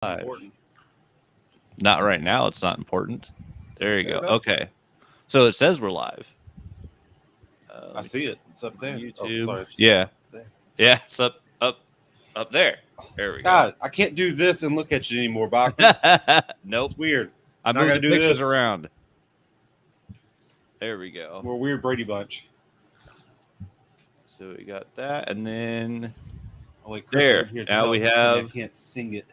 Important. Not right now. It's not important. There you There go. we go. Okay. So it says we're live. I see it. It's up there. YouTube. Oh, sorry. It's Yeah. up there. Yeah. It's up there. There we God, I can't do this and look at you anymore, Bachman. go. Nope. It's weird. I Not moved gonna the do pictures this. around. There we go. We're a weird Brady bunch. So we got that, and then Oh, wait, Chris there. isn't here to Now tell we me I have. can't sing it.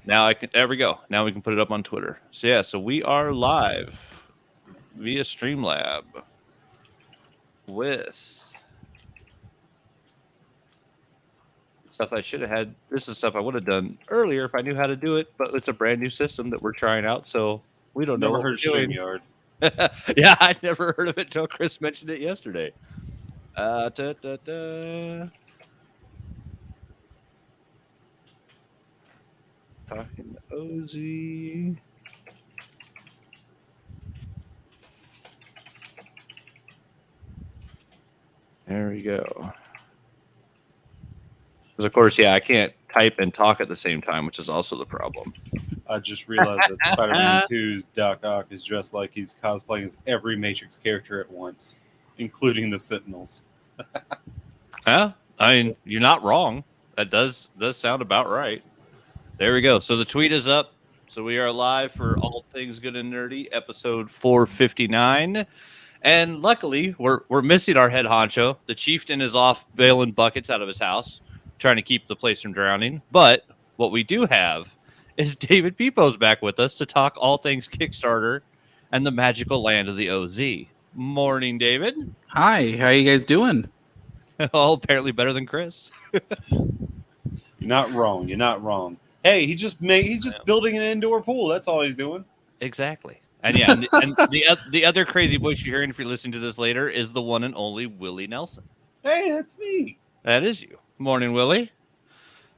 Now I can. There we go. Now we can put it up on Twitter. So yeah. So we are live via Streamlab with stuff I should have had. This is stuff I would have done earlier if I knew how to do it, but it's a brand new system that we're trying out, so we don't know Never what heard of we're doing. Streamyard. Yeah, I never heard of it until Chris mentioned it yesterday. Talking to Ozzy. There we go. Because of course, yeah, I can't type and talk at the same time, which is also the problem. I just realized that Spider-Man 2's Doc Ock is dressed like he's cosplaying as every Matrix character at once, including the Sentinels. Yeah, I mean, you're not wrong. That does sound about right. There we go. So the tweet is up. So we are live for All Things Good and Nerdy, episode 459. And luckily, we're missing our head honcho. The chieftain is off bailing buckets out of his house, trying to keep the place from drowning. But what we do have is David Peepo's back with us to talk all things Kickstarter and the magical land of the OZ. Morning, David. Hi, how you guys doing? Oh, apparently better than Chris. You're not wrong. You're not wrong. Hey, he's just building an indoor pool. That's all he's doing. Exactly. And yeah, and the other crazy voice you're hearing if you're listening to this later is the one and only Willie Nelson. Hey, that's me. That is you. Morning, Willie.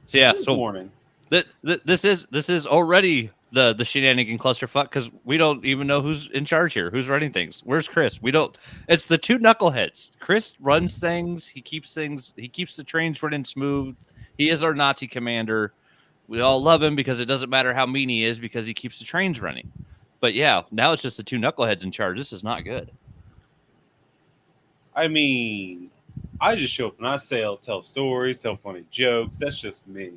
So yeah, Good so morning. this is already the shenanigan clusterfuck because we don't even know who's in charge here, who's running things. Where's Chris? We don't. It's the two knuckleheads. Chris runs things. He keeps the trains running smooth. He is our Nazi commander. We all love him because it doesn't matter how mean he is because he keeps the trains running. But yeah, now it's just the two knuckleheads in charge. This is not good. I mean, I just show up and I tell stories, tell funny jokes. That's just me.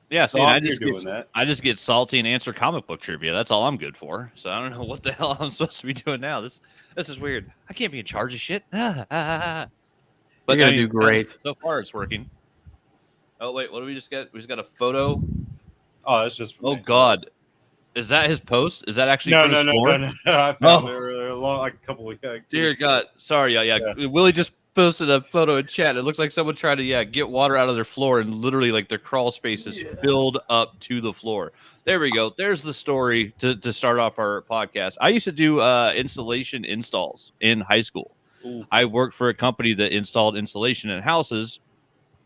Yeah, So see, I'm here doing that. I just get salty and answer comic book trivia. That's all I'm good for. So I don't know what the hell I'm supposed to be doing now. This is weird. I can't be in charge of shit. But You're gonna do great. So far, it's working. Oh wait, what do we just get? We just got a photo. Oh, that's just. Oh God, is that his post? Is that actually No. from his store? I found it earlier, like a couple weeks ago. Dear God, sorry, yeah. Willie just posted a photo in chat. It looks like someone tried to get water out of their floor, and literally like their crawl space is filled up to the floor. There we go. There's the story to start off our podcast. I used to do installation installs in high school. Ooh. I worked for a company that installed insulation in houses,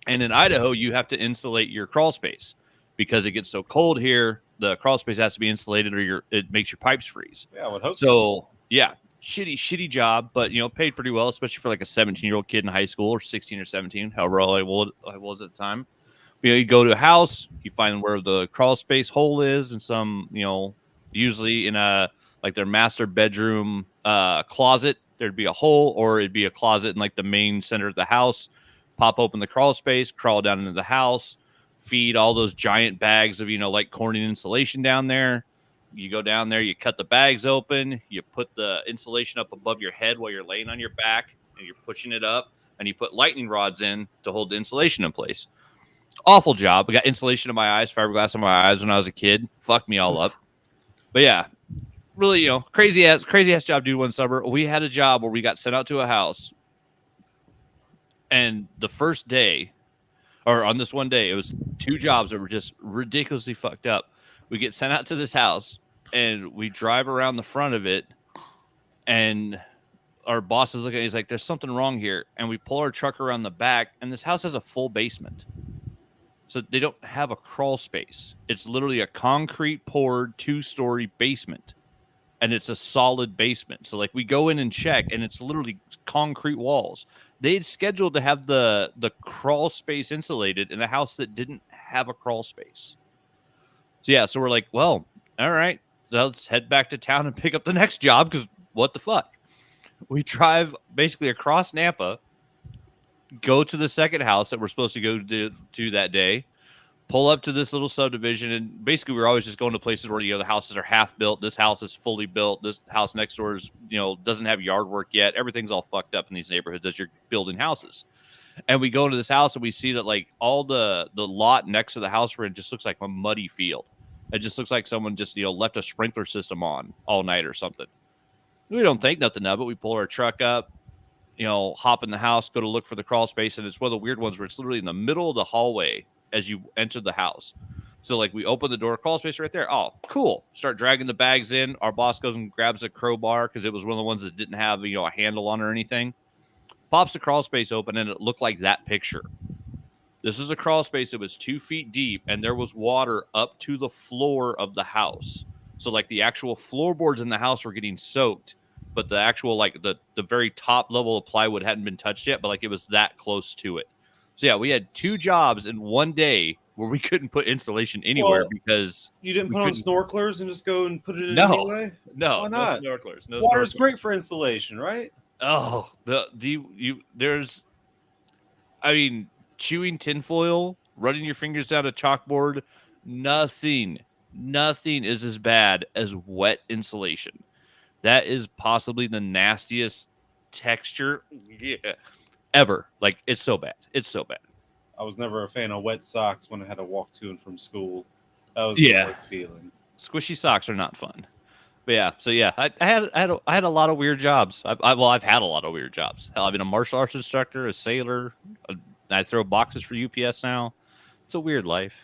and in Idaho, you have to insulate your crawl space because it gets so cold here. The crawl space has to be insulated, or it makes your pipes freeze. Yeah, I would hope so. Yeah, shitty job, but paid pretty well, especially for like a 17-year-old kid in high school, or 16 or 17, however old I was at the time. You go to a house, you find where the crawl space hole is, and some usually in like their master bedroom closet, there'd be a hole, or it'd be a closet in like the main center of the house. Pop open the crawl space, crawl down into the house, feed all those giant bags of like Corning insulation down there. You go down there, you cut the bags open, you put the insulation up above your head while you're laying on your back, and you're pushing it up, and you put lightning rods in to hold the insulation in place. Awful job. I got insulation in my eyes, fiberglass in my eyes when I was a kid. Fucked me all up. But yeah, really, crazy ass job, dude. One summer, we had a job where we got sent out to a house, and the first day, or on this one day, it was two jobs that were just ridiculously fucked up. We get sent out to this house, and we drive around the front of it, and our boss is looking at it. He's like, there's something wrong here. And we pull our truck around the back, and this house has a full basement. So they don't have a crawl space. It's literally a concrete poured 2-story basement, and it's a solid basement. So like we go in and check, and it's literally concrete walls. They'd scheduled to have the crawl space insulated in a house that didn't have a crawl space. So we're like, well, all right, so let's head back to town and pick up the next job because what the fuck? We drive basically across Nampa, go to the second house that we're supposed to go to that day, pull up to this little subdivision, and basically we're always just going to places where the houses are half built. This house is fully built. This house next door is doesn't have yard work yet. Everything's all fucked up in these neighborhoods as you're building houses. And we go into this house and we see that like all the lot next to the house we're in just looks like a muddy field. It just looks like someone just left a sprinkler system on all night or something. We don't think nothing of it. We pull our truck up, hop in the house, go to look for the crawl space, and it's one of the weird ones where it's literally in the middle of the hallway as you enter the house. So like we open the door, crawl space right there. Oh, cool. Start dragging the bags in. Our boss goes and grabs a crowbar because it was one of the ones that didn't have a handle on or anything. Pops the crawl space open, and it looked like that picture. This is a crawl space that was 2 feet deep, and there was water up to the floor of the house. So like the actual floorboards in the house were getting soaked, but the actual like the very top level of plywood hadn't been touched yet, but like it was that close to it. So yeah, we had 2 jobs in one day where we couldn't put insulation anywhere because you didn't put on snorkelers and just go and put it in No. anyway. No, Why not? no snorkelers. No Water's snorkelers. great for installation, right? Oh, chewing tinfoil, running your fingers down a chalkboard, nothing is as bad as wet insulation. That is possibly the nastiest texture ever. Like, it's so bad. It's so bad. I was never a fan of wet socks when I had to walk to and from school. That was the worst feeling. Squishy socks are not fun. But yeah, so yeah, I had a lot of weird jobs. I've had a lot of weird jobs. Hell, I've been a martial arts instructor, a sailor. I throw boxes for UPS now. It's a weird life.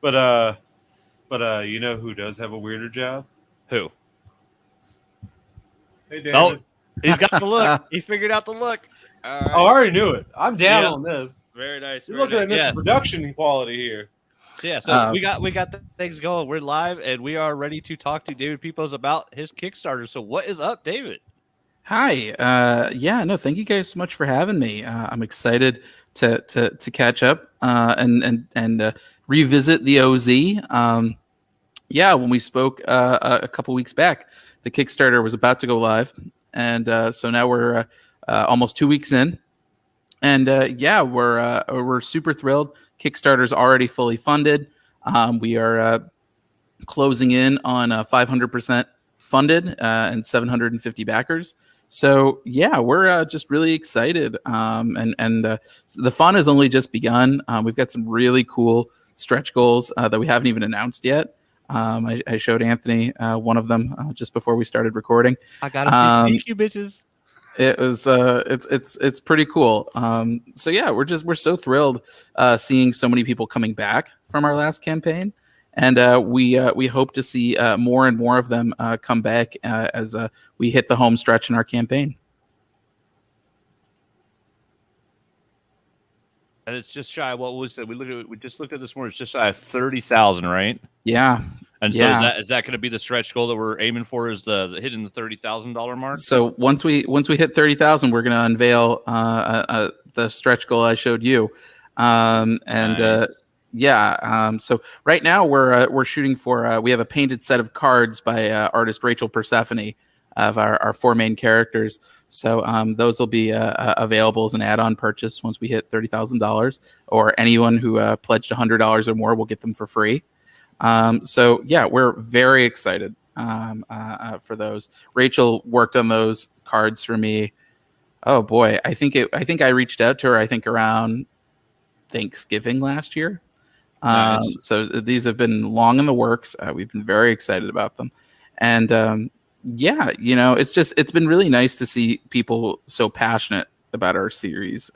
But you know who does have a weirder job? Who? Hey, David. Oh, he's got the look. He figured out the look. All right. Oh, I already knew it. I'm down on this. Very nice. You're looking at Mr. Production quality here. Yeah, so we got the things going. We're live, and we are ready to talk to David Pepos about his Kickstarter. So what is up, David? Hi. Thank you guys so much for having me. I'm excited to catch up and revisit the OZ. When we spoke a couple weeks back, the Kickstarter was about to go live, and so now we're almost 2 weeks in, and we're super thrilled. Kickstarter's already fully funded. We are closing in on 500% funded and 750 backers. So yeah, we're just really excited. The fun has only just begun. We've got some really cool stretch goals that we haven't even announced yet. I showed Anthony one of them just before we started recording. I gotta see you bitches. It was it's pretty cool. So yeah, we're so thrilled seeing so many people coming back from our last campaign, and we hope to see more and more of them come back as we hit the home stretch in our campaign. And it's just shy. What was it? We just looked at this morning. It's just shy of 30,000, right? Yeah. And so is that going to be the stretch goal that we're aiming for? Is the hitting the $30,000 mark? So once we hit 30,000, we're going to unveil the stretch goal I showed you. Nice. So right now we're shooting for we have a painted set of cards by artist Rachel Persephone of our 4 main characters. So those will be available as an add-on purchase once we hit $30,000, or anyone who pledged $100 or more will get them for free. We're very excited for those. Rachel worked on those cards for me. Oh boy, I think I reached out to her around Thanksgiving last year. Nice. So these have been long in the works. We've been very excited about them, and it's been really nice to see people so passionate about our series.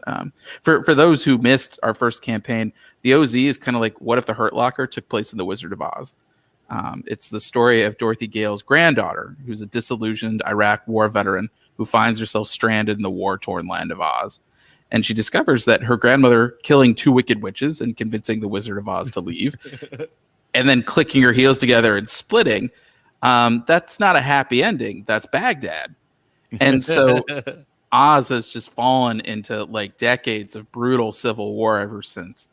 For those who missed our first campaign, the OZ is kind of like what if the Hurt Locker took place in the Wizard of Oz. It's the story of Dorothy Gale's granddaughter, who's a disillusioned Iraq war veteran who finds herself stranded in the war-torn land of Oz. And she discovers that her grandmother killing 2 wicked witches and convincing the Wizard of Oz to leave, and then clicking her heels together and splitting, that's not a happy ending. That's Baghdad. And so Oz has just fallen into like decades of brutal civil war ever since.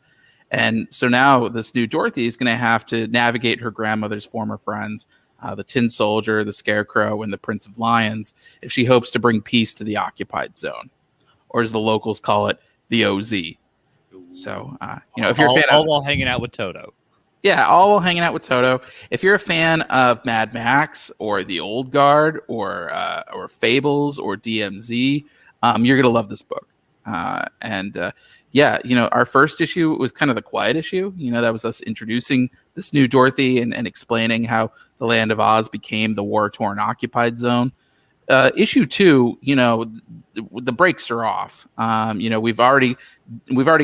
And so now this new Dorothy is going to have to navigate her grandmother's former friends, the Tin Soldier, the Scarecrow, and the Prince of Lions, if she hopes to bring peace to the occupied zone, or as the locals call it, the OZ. So, if you're a fan all while hanging out with Toto. Yeah, all hanging out with Toto. If you're a fan of Mad Max or The Old Guard or Fables or DMZ, you're gonna love this book. Our first issue was kind of the quiet issue. That was us introducing this new Dorothy and explaining how the Land of Oz became the war-torn occupied zone. Issue 2, the brakes are off. We've already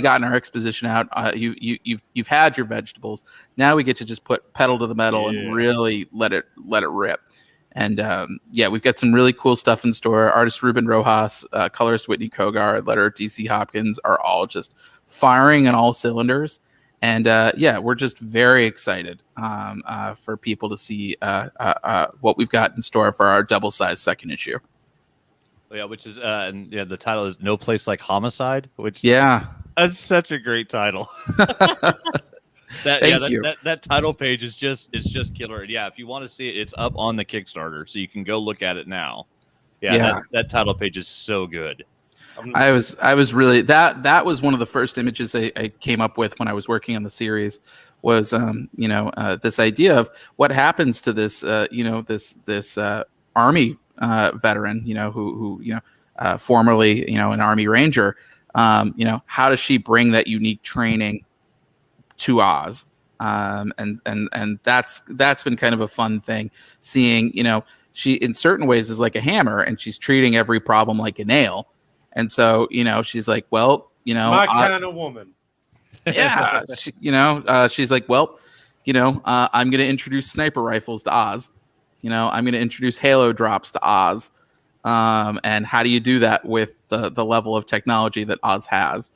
gotten our exposition out. You've had your vegetables. Now we get to just put pedal to the metal and really let it rip. And we've got some really cool stuff in store. Artist Ruben Rojas, colorist Whitney Kogar, letterer DC Hopkins are all just firing on all cylinders. And we're just very excited for people to see what we've got in store for our double-sized second issue. Yeah, which is the title is No Place Like Homicide, which that's such a great title. That title page is just killer. And if you want to see it, it's up on the Kickstarter, so you can go look at it now. That title page is so good. I was really that was one of the first images I came up with when I was working on the series was this idea of what happens to this this army veteran who formerly an Army Ranger. How does she bring that unique training to Oz? And that's been kind of a fun thing, seeing she in certain ways is like a hammer and she's treating every problem like a nail. And so, she's like, well, my kind of woman. Yeah. She's like, well, I'm going to introduce sniper rifles to Oz. I'm going to introduce Halo drops to Oz. And how do you do that with the level of technology that Oz has?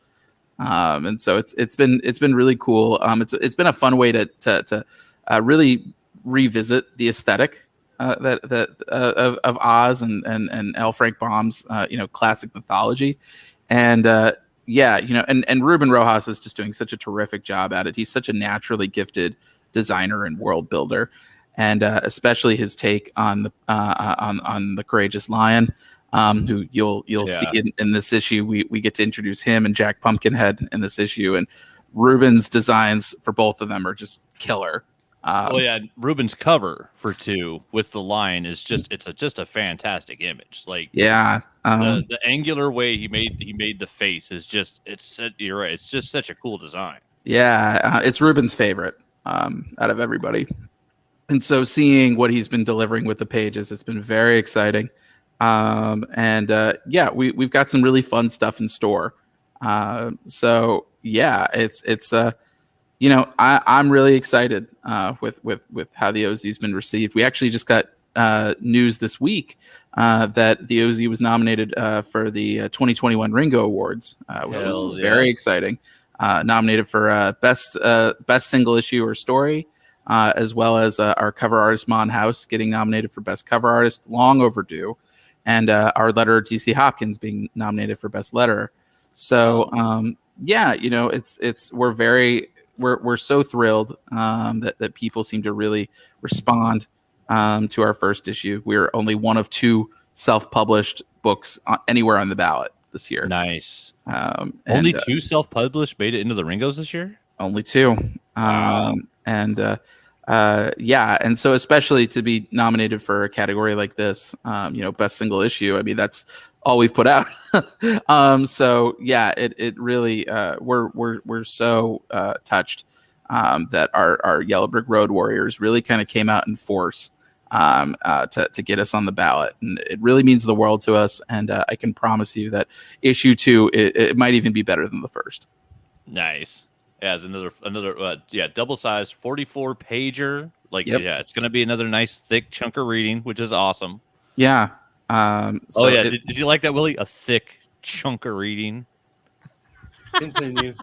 And so it's been really cool. It's been a fun way to really revisit the aesthetic of Oz and L. Frank Baum's classic mythology, and Ruben Rojas is just doing such a terrific job at it. He's such a naturally gifted designer and world builder, and especially his take on the Courageous Lion, who you'll see in this issue. We get to introduce him and Jack Pumpkinhead in this issue, and Ruben's designs for both of them are just killer. Ruben's cover for 2 with the lion is just a fantastic image. Like the angular way he made the face is you're right. It's just such a cool design. It's Ruben's favorite out of everybody, and so seeing what he's been delivering with the pages, it's been very exciting. We've got some really fun stuff in store. I'm really excited with how the OZ's been received. We actually just got news this week that the OZ was nominated for the 2021 Ringo Awards, which was very exciting. Nominated for best single issue or story, as well as our cover artist Mon House getting nominated for best cover artist, long overdue, and our letterer DC Hopkins being nominated for best letterer. So we're so thrilled that people seem to really respond to our first issue. We're only one of 2 self-published books anywhere on the ballot this year. Nice. Only 2 self-published made it into the Ringos this year? Only 2. Wow. And so especially to be nominated for a category like this, best single issue, I mean, that's all we've put out. It really we're so touched that our Yellow Brick Road Warriors really kind of came out in force to get us on the ballot, and it really means the world to us. And I can promise you that issue 2 it might even be better than the first. Nice. As another double sized 44 pager. It's gonna be another nice thick chunk of reading, which is awesome. Yeah. Did you like that, Willie? A thick chunk of reading. Continue.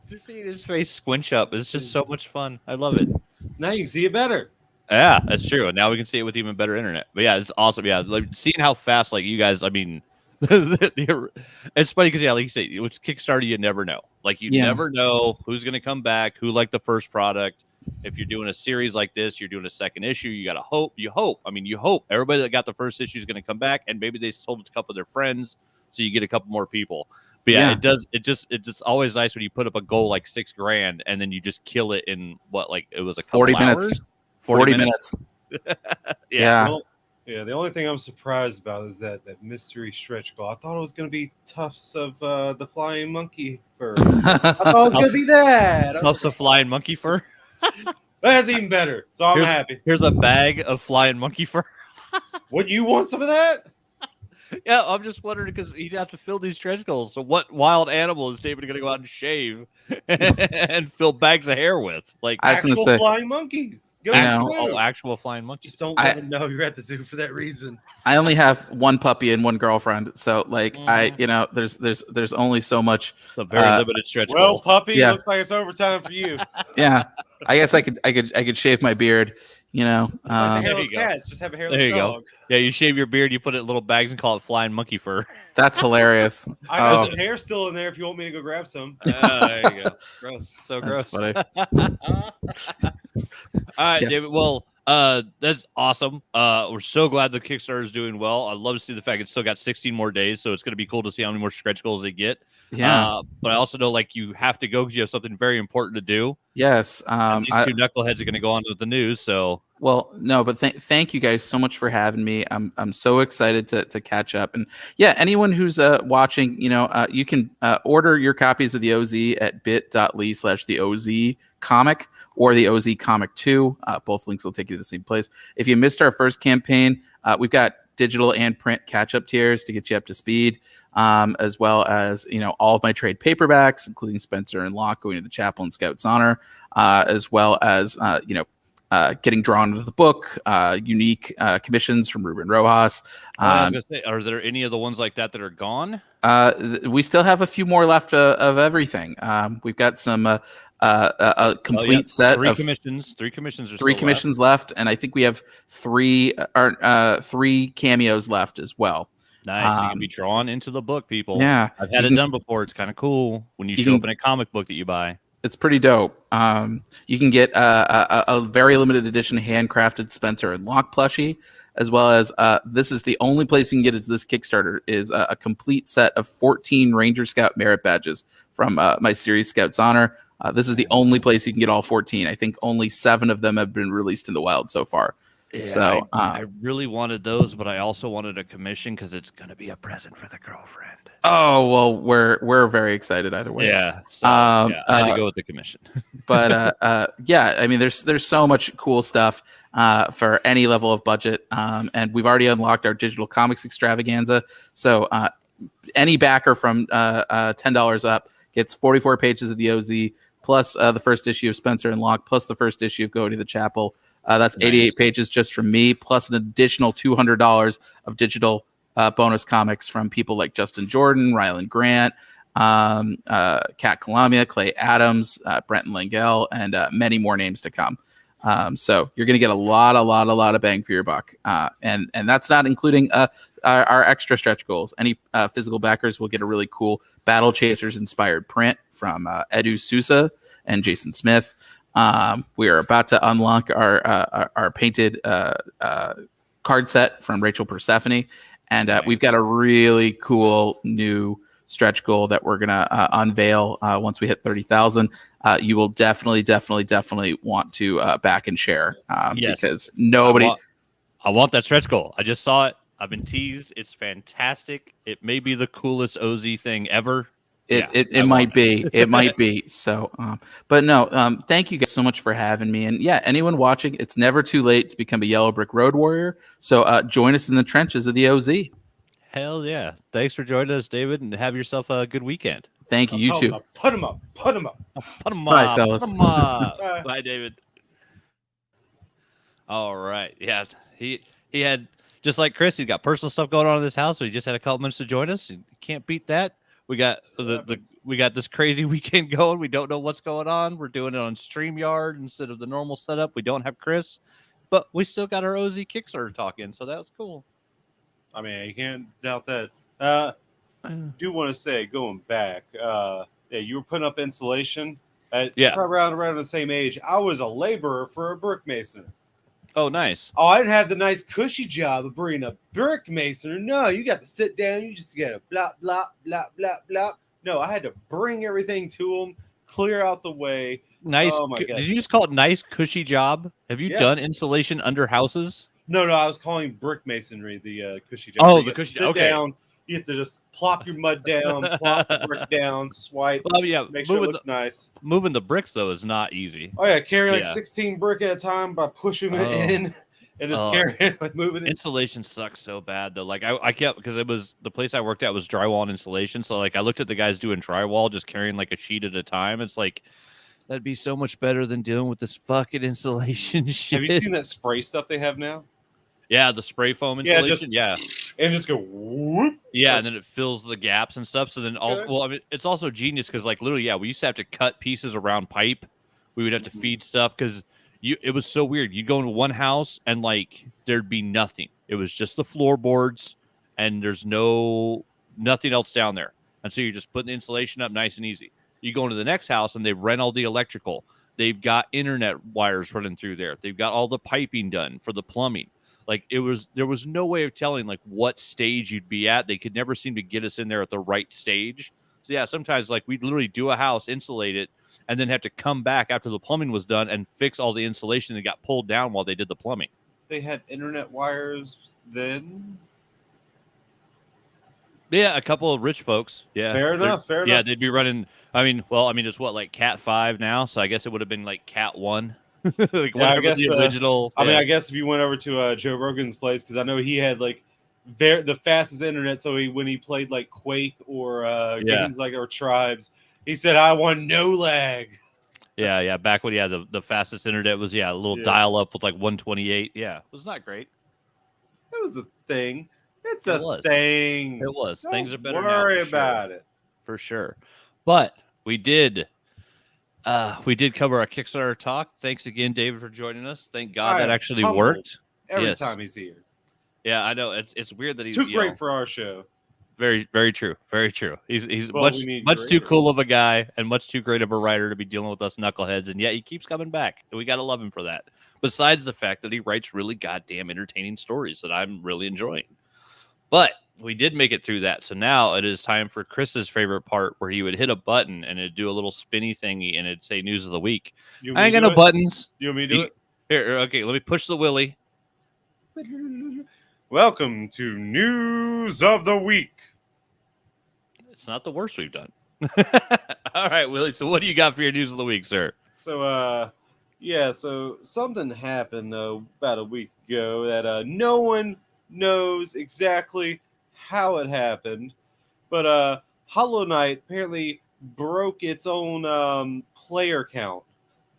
Just seeing his face squinch up is just so much fun. I love it. Now you can see it better. Yeah, that's true. And now we can see it with even better internet. But yeah, it's awesome. Yeah, like seeing how fast, like you guys, I mean, It's funny because like you say, with Kickstarter, you never know. Like you never know who's going to come back, who liked the first product. If you're doing a series like this, you're doing a second issue. You got to hope. You hope. I mean, you hope everybody that got the first issue is going to come back, and maybe they sold it to a couple of their friends, so you get a couple more people. But yeah, it does. It's just always nice when you put up a goal like $6,000, and then you just kill it in what, like it was a couple 40 hours? minutes. 40 minutes. Yeah. Yeah, the only thing I'm surprised about is that mystery stretch goal. I thought it was going to be Tufts of the flying monkey fur. I thought it was going to be that. Tufts of flying monkey fur. That's even better. So I'm happy. Here's a bag of flying monkey fur. Would you want some of that? Yeah, I'm just wondering because he'd have to fill these stretch goals. So what wild animal is David going to go out and shave and fill bags of hair with? Like actual flying monkeys. Actual flying monkeys. Just don't let them know you're at the zoo for that reason. I only have one puppy and one girlfriend, so like there's only so much. It's a very limited stretch goal. Well, puppy, looks like it's overtime for you. Yeah, I guess I could shave my beard. You know, like the hairless cats. Just have a hairless dog. Go. Yeah, you shave your beard, you put it in little bags, and call it flying monkey fur. That's hilarious. I got some hair still in there. If you want me to go grab some. There you go. Gross. So gross. That's funny. All right, David. Well, that's awesome. We're so glad the Kickstarter is doing well. I love to see the fact it's still got 16 more days, so it's going to be cool to see how many more stretch goals they get. Yeah. But I also know like you have to go because you have something very important to do. Yes. These two knuckleheads are going to go on to the news. So. Well, no, but thank you guys so much for having me. I'm so excited to catch up. And yeah, anyone who's watching, you can order your copies of the OZ at bit.ly/the OZ or the OZ Comic 2. Both links will take you to the same place. If you missed our first campaign, we've got digital and print catch-up tiers to get you up to speed, as well as, all of my trade paperbacks, including Spencer and Locke going to the Chapel and Scout's Honor, as well as, getting drawn into the book, unique commissions from Ruben Rojas. I was gonna say, are there any of the ones like that are gone? We still have a few more left of everything. We've got some a complete set three of commissions. Three commissions. Three commissions left, and I think we have three cameos left as well. Nice. You can be drawn into the book, people. Yeah, I've had it done before. It's kind of cool when you show up in a comic book that you buy. It's pretty dope. You can get a very limited edition handcrafted Spencer and Locke plushie, as well as this is the only place you can get is this Kickstarter is a complete set of 14 Ranger Scout merit badges from my series Scout's Honor. This is the only place you can get all 14. I think only 7 of them have been released in the wild so far. Yeah, so I really wanted those, but I also wanted a commission because it's going to be a present for the girlfriend. Oh well, we're very excited either way. Yeah, so, I had to go with the commission. But yeah, I mean, there's so much cool stuff for any level of budget, and we've already unlocked our digital comics extravaganza. So any backer from $10 up gets 44 pages of the OZ, plus the first issue of Spencer and Locke, plus the first issue of Go to the Chapel. That's 88 pages just from me, plus an additional $200 of digital bonus comics from people like Justin Jordan, Rylan Grant, Kat Kalamia, Clay Adams, Brenton Langell, and many more names to come. So you're going to get a lot of bang for your buck. And that's not including our extra stretch goals. Any physical backers will get a really cool Battle Chasers inspired print from Edu Sousa and Jason Smith. We are about to unlock our painted card set from Rachel Persephone. And we've got a really cool new stretch goal that we're going to unveil once we hit 30,000. You will definitely want to back and share because nobody. I want that stretch goal. I just saw it. I've been teased. It's fantastic. It may be the coolest OZ thing ever. It might be. It might be. So, but no, thank you guys so much for having me. And yeah, anyone watching, it's never too late to become a Yellow Brick Road Warrior. So join us in the trenches of the OZ. Hell yeah. Thanks for joining us, David, and have yourself a good weekend. Thank you. You too. Put him up. Bye, fellas. Bye, David. All right. Yeah. He had, just like Chris, he got personal stuff going on in this house, so he just had a couple minutes to join us. You can't beat that. We got we got this crazy weekend going. We don't know what's going on. We're doing it on StreamYard instead of the normal setup. We don't have Chris, but we still got our OZ Kickstarter talking, so that was cool. I mean, you can't doubt that Do want to say, going back, yeah, you were putting up insulation at Yeah. around the same age. I was a laborer for a brick mason. Oh, nice. Oh, I didn't have the nice cushy job of being a brick mason. No, you got to sit down. You just got to blah, blah, blah, blah, blah. No, I had to bring everything to them, clear out the way. Nice. Oh, my God. Did you just call it nice, cushy job? Have you done insulation under houses? No, I was calling brick masonry the cushy job. Oh, You the get to cushy. sit Okay. down. You have to just plop your mud down, plop the brick down, swipe. Well, yeah. Make sure it looks nice. Moving the bricks though is not easy. Oh yeah, carry like Yeah. 16 brick at a time by pushing it in and just carry it, like moving it. Insulation sucks so bad though. Like I kept, because it was the place I worked at was drywall and insulation. So like I looked at the guys doing drywall, just carrying like a sheet at a time. It's like that'd be so much better than dealing with this fucking insulation shit. Have you seen that spray stuff they have now? Yeah, the spray foam insulation. Yeah, and just go whoop. Yeah, and then it fills the gaps and stuff. So then also, well, I mean, it's also genius because like literally, yeah, we used to have to cut pieces around pipe. We would have to feed stuff because it was so weird. You'd go into one house and like there'd be nothing. It was just the floorboards and there's nothing else down there. And so you're just putting the insulation up nice and easy. You go into the next house and they rent all the electrical. They've got internet wires running through there. They've got all the piping done for the plumbing. Like there was no way of telling like what stage you'd be at. They could never seem to get us in there at the right stage. So yeah, sometimes like we'd literally do a house, insulate it, and then have to come back after the plumbing was done and fix all the insulation that got pulled down while they did the plumbing. They had internet wires then. Yeah, a couple of rich folks. Yeah, fair enough. Yeah, they'd be running. It's what, like Cat 5 now, so I guess it would have been like Cat 1. Like yeah, I guess the original. I mean, I guess if you went over to Joe Rogan's place, because I know he had like the fastest internet. So when he played like Quake or games like or Tribes, he said, "I want no lag." Yeah. Back when the fastest internet was a little dial up with like 128. Yeah, it was not great. It was a thing. It's a thing. It was. Don't Things are better now. Worry about it for sure. But we did cover our Kickstarter talk. Thanks again, David, for joining us. Thank God that actually worked. Every time he's here. Yeah, I know. It's weird that he's too great for our show. Very, very true. Very true. He's much too cool of a guy and much too great of a writer to be dealing with us knuckleheads. And yet he keeps coming back. And we got to love him for that. Besides the fact that he writes really goddamn entertaining stories that I'm really enjoying. But we did make it through that. So now it is time for Chris's favorite part where he would hit a button and it'd do a little spinny thingy and it'd say news of the week. I ain't got no buttons. You want me to do it? Here, okay, let me push the Willie. Welcome to News of the Week. It's not the worst we've done. All right, Willie. So what do you got for your news of the week, sir? So, so something happened about a week ago that no one knows exactly how it happened, but Hollow Knight apparently broke its own player count,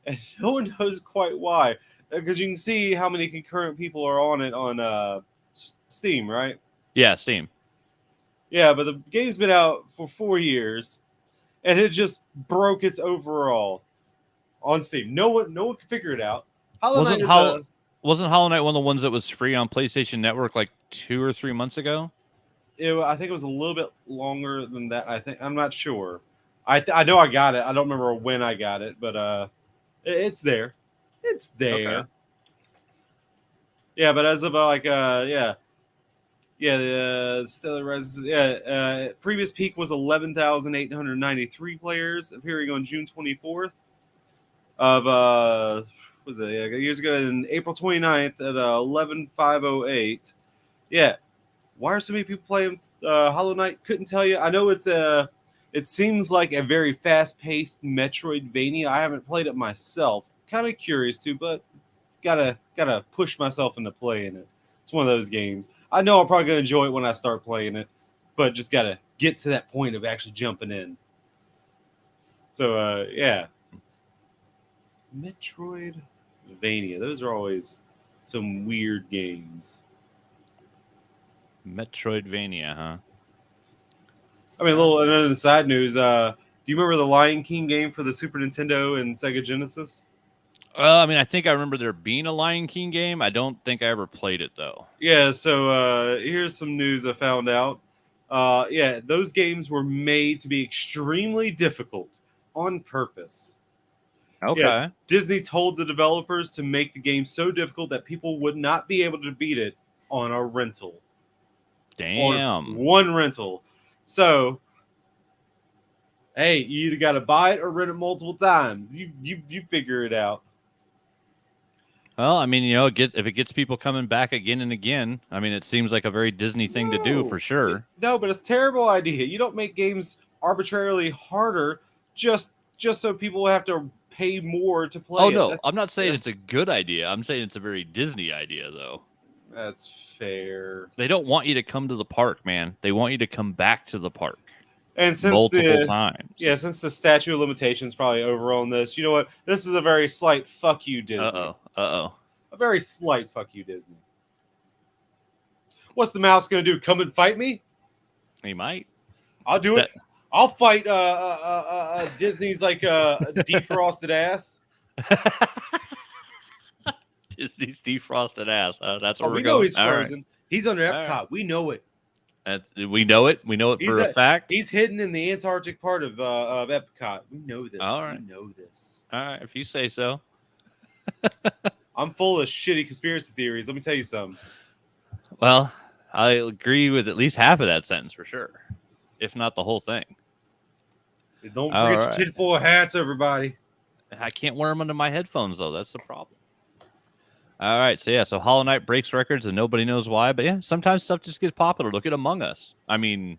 and no one knows quite why. Because you can see how many concurrent people are on it on Steam, right? Yeah, Steam. Yeah, but the game's been out for 4 years, and it just broke its overall on Steam. No one can figure it out. Wasn't Hollow Knight one of the ones that was free on PlayStation Network like 2 or 3 months ago? I think it was a little bit longer than that. I'm not sure. I know I got it. I don't remember when I got it, but it's there. It's there. Okay. Yeah, but as of the Stellar Rise, previous peak was 11,893 players, appearing on June 24th of years ago, in April 29th at 11,508. Yeah, why are so many people playing Hollow Knight? Couldn't tell you. I know it seems like a very fast-paced Metroidvania. I haven't played it myself. Kind of curious to, but gotta push myself into playing it. It's one of those games. I know I'm probably gonna enjoy it when I start playing it, but just gotta get to that point of actually jumping in. So Metroidvania. Those are always some weird games. Metroidvania, huh? I mean, another side news. Do you remember the Lion King game for the Super Nintendo and Sega Genesis? I think I remember there being a Lion King game. I don't think I ever played it, though. Yeah, so here's some news I found out. Yeah, those games were made to be extremely difficult on purpose. Okay. Yeah, Disney told the developers to make the game so difficult that people would not be able to beat it on a rental. On Damn. one rental. So, hey, you either got to buy it or rent it multiple times. You figure it out. Well, I mean, if it gets people coming back again and again, I mean, it seems like a very Disney thing to do for sure. No, but it's a terrible idea. You don't make games arbitrarily harder just so people have to pay more to play. Oh no, I'm not saying it's a good idea. I'm saying it's a very Disney idea, though. That's fair. They don't want you to come to the park, man. They want you to come back to the park. And since multiple times. Yeah, since the statute of limitations probably over on this, you know what? This is a very slight fuck you, Disney. A very slight fuck you, Disney. What's the mouse gonna do? Come and fight me? He might. I'll do it. I'll fight Disney's like defrosted ass. Disney's defrosted ass. That's where we're we going. know he's frozen. Right. He's under Epcot. Right. We know it. We know it. We know it for a fact. He's hidden in the Antarctic part of Epcot. We know this. All right. We know this. All right, if you say so. I'm full of shitty conspiracy theories. Let me tell you something. Well, I agree with at least half of that sentence for sure, if not the whole thing. Don't forget your tinfoil hats, everybody. I can't wear them under my headphones, though. That's the problem. All right, so Hollow Knight breaks records and nobody knows why, but yeah, sometimes stuff just gets popular. Look at Among Us. I mean,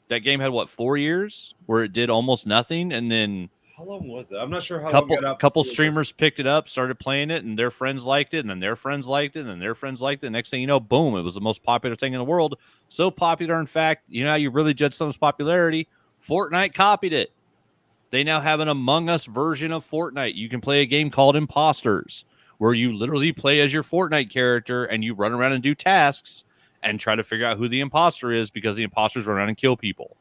that game had 4 years where it did almost nothing, and then how long was it? I'm not sure how long. A couple streamers picked it up, started playing it, and their friends liked it, and then their friends liked it, and then their friends liked it. Next thing you know, boom, it was the most popular thing in the world. So popular, in fact, you know how you really judge someone's popularity? Fortnite copied it. They now have an Among Us version of Fortnite. You can play a game called Imposters, where you literally play as your Fortnite character and you run around and do tasks and try to figure out who the imposter is, because the imposters run around and kill people.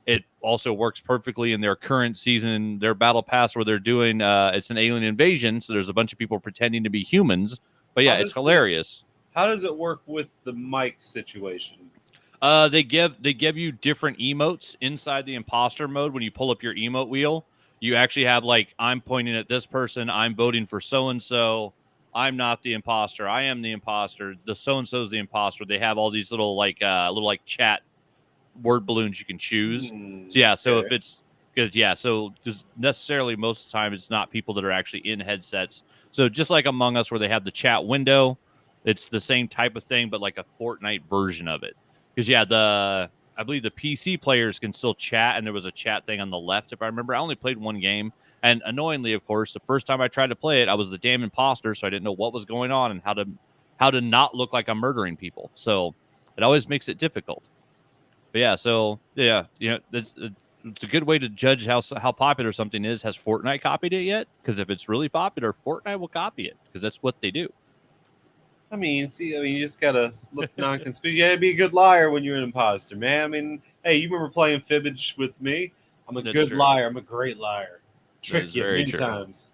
It also works perfectly in their current season, their battle pass, where they're doing it's an alien invasion, so there's a bunch of people pretending to be humans. But yeah, it's hilarious. How does it work with the mic situation? They give you different emotes inside the imposter mode. When you pull up your emote wheel, you actually have I'm pointing at this person, I'm voting for so-and-so, I'm not the imposter, I am the imposter, the so-and-so's the imposter. They have all these little chat word balloons you can choose. If it's good, so just necessarily most of the time it's not people that are actually in headsets. So just like Among Us where they have the chat window, it's the same type of thing, but like a Fortnite version of it. Because I believe the PC players can still chat, and there was a chat thing on the left, if I remember. I only played one game, and annoyingly, of course, the first time I tried to play it, I was the damn imposter, so I didn't know what was going on and how to not look like I'm murdering people. So it always makes it difficult. But it's a good way to judge how popular something is. Has Fortnite copied it yet? Because if it's really popular, Fortnite will copy it, because that's what they do. I mean, you just gotta look non-conspicuous. You gotta be a good liar when you're an imposter, man. I mean, hey, you remember playing Fibbage with me? I'm a good liar. I'm a great liar. Trick you many times.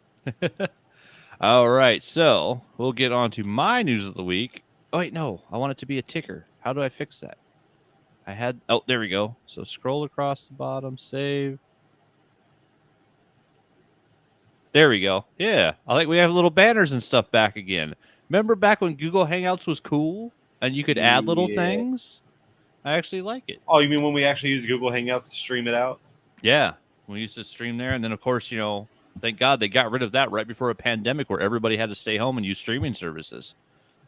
All right, so we'll get on to my news of the week. Oh wait, no, I want it to be a ticker. How do I fix that? There we go. So scroll across the bottom, save. There we go. Yeah, we have little banners and stuff back again. Remember back when Google Hangouts was cool and you could add little things? I actually like it. Oh, you mean when we actually use Google Hangouts to stream it out? Yeah, we used to stream there. And then, of course, thank God they got rid of that right before a pandemic where everybody had to stay home and use streaming services.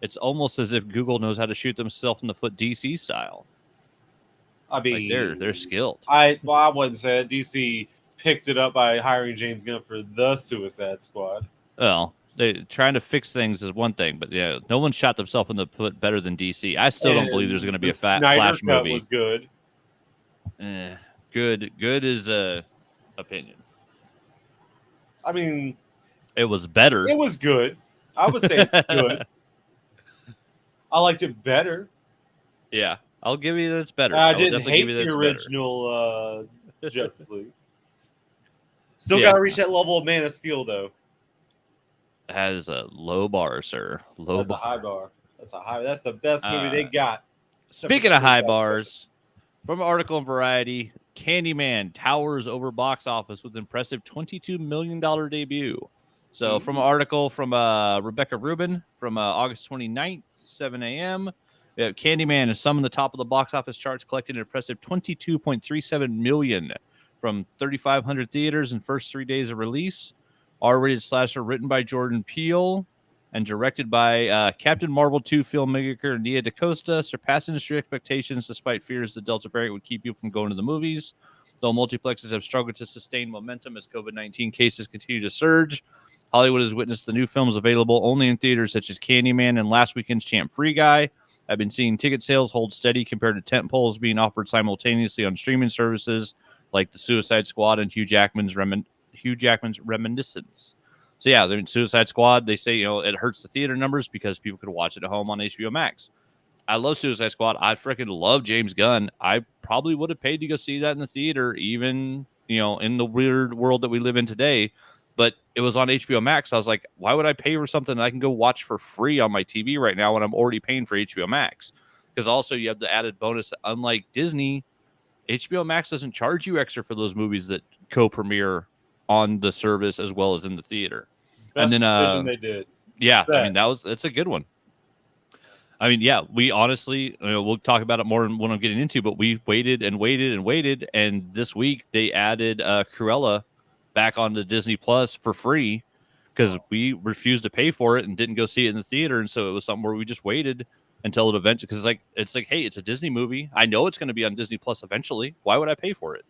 It's almost as if Google knows how to shoot themselves in the foot DC style. I mean, they're skilled. I wouldn't say that. DC picked it up by hiring James Gunn for the Suicide Squad. Well, they're trying to fix things is one thing, but yeah, no one shot themselves in the foot better than DC. I still don't believe there's going to be a Flash movie. Was good. Good is a opinion. I mean, it was better. It was good. I would say it's good. I liked it better. Yeah, I'll give you that it's better. I didn't hate the original Justice League. Still got to reach that level of Man of Steel, though. That is a low bar, sir. That's a high bar. That's the best movie they got. Speaking of high bars, From an article in Variety, Candyman Towers over box office with impressive $22 million debut. So from an article from Rebecca Rubin from August 29th, 7 a.m., Candyman is summoned the top of the box office charts, collecting an impressive $22.37 million from 3,500 theaters in first 3 days of release. R-rated slasher written by Jordan Peele and directed by Captain Marvel 2 filmmaker Nia DaCosta, surpassed industry expectations despite fears the Delta variant would keep you from going to the movies. Though multiplexes have struggled to sustain momentum as COVID-19 cases continue to surge, Hollywood has witnessed the new films available only in theaters such as Candyman and last weekend's Champ Free Guy. I've been seeing ticket sales hold steady compared to tent poles being offered simultaneously on streaming services like The Suicide Squad and Hugh Jackman's Reminiscence. So yeah, they're in Suicide Squad. They say, it hurts the theater numbers because people could watch it at home on HBO Max. I love Suicide Squad. I freaking love James Gunn. I probably would have paid to go see that in the theater, even, in the weird world that we live in today. But it was on HBO Max. I was like, why would I pay for something that I can go watch for free on my TV right now when I'm already paying for HBO Max? Because also you have the added bonus that unlike Disney, HBO Max doesn't charge you extra for those movies that co-premiere on the service as well as in the theater. Best and then decision they did. Yeah, Best. I mean that's a good one. I mean, yeah, we honestly, we'll talk about it more when I'm getting into, but we waited and waited and waited, and this week they added Cruella back onto Disney Plus for free because we refused to pay for it and didn't go see it in the theater, and so it was something where we just waited until it eventually, because it's like, hey, it's a Disney movie. I know it's going to be on Disney Plus eventually. Why would I pay for it?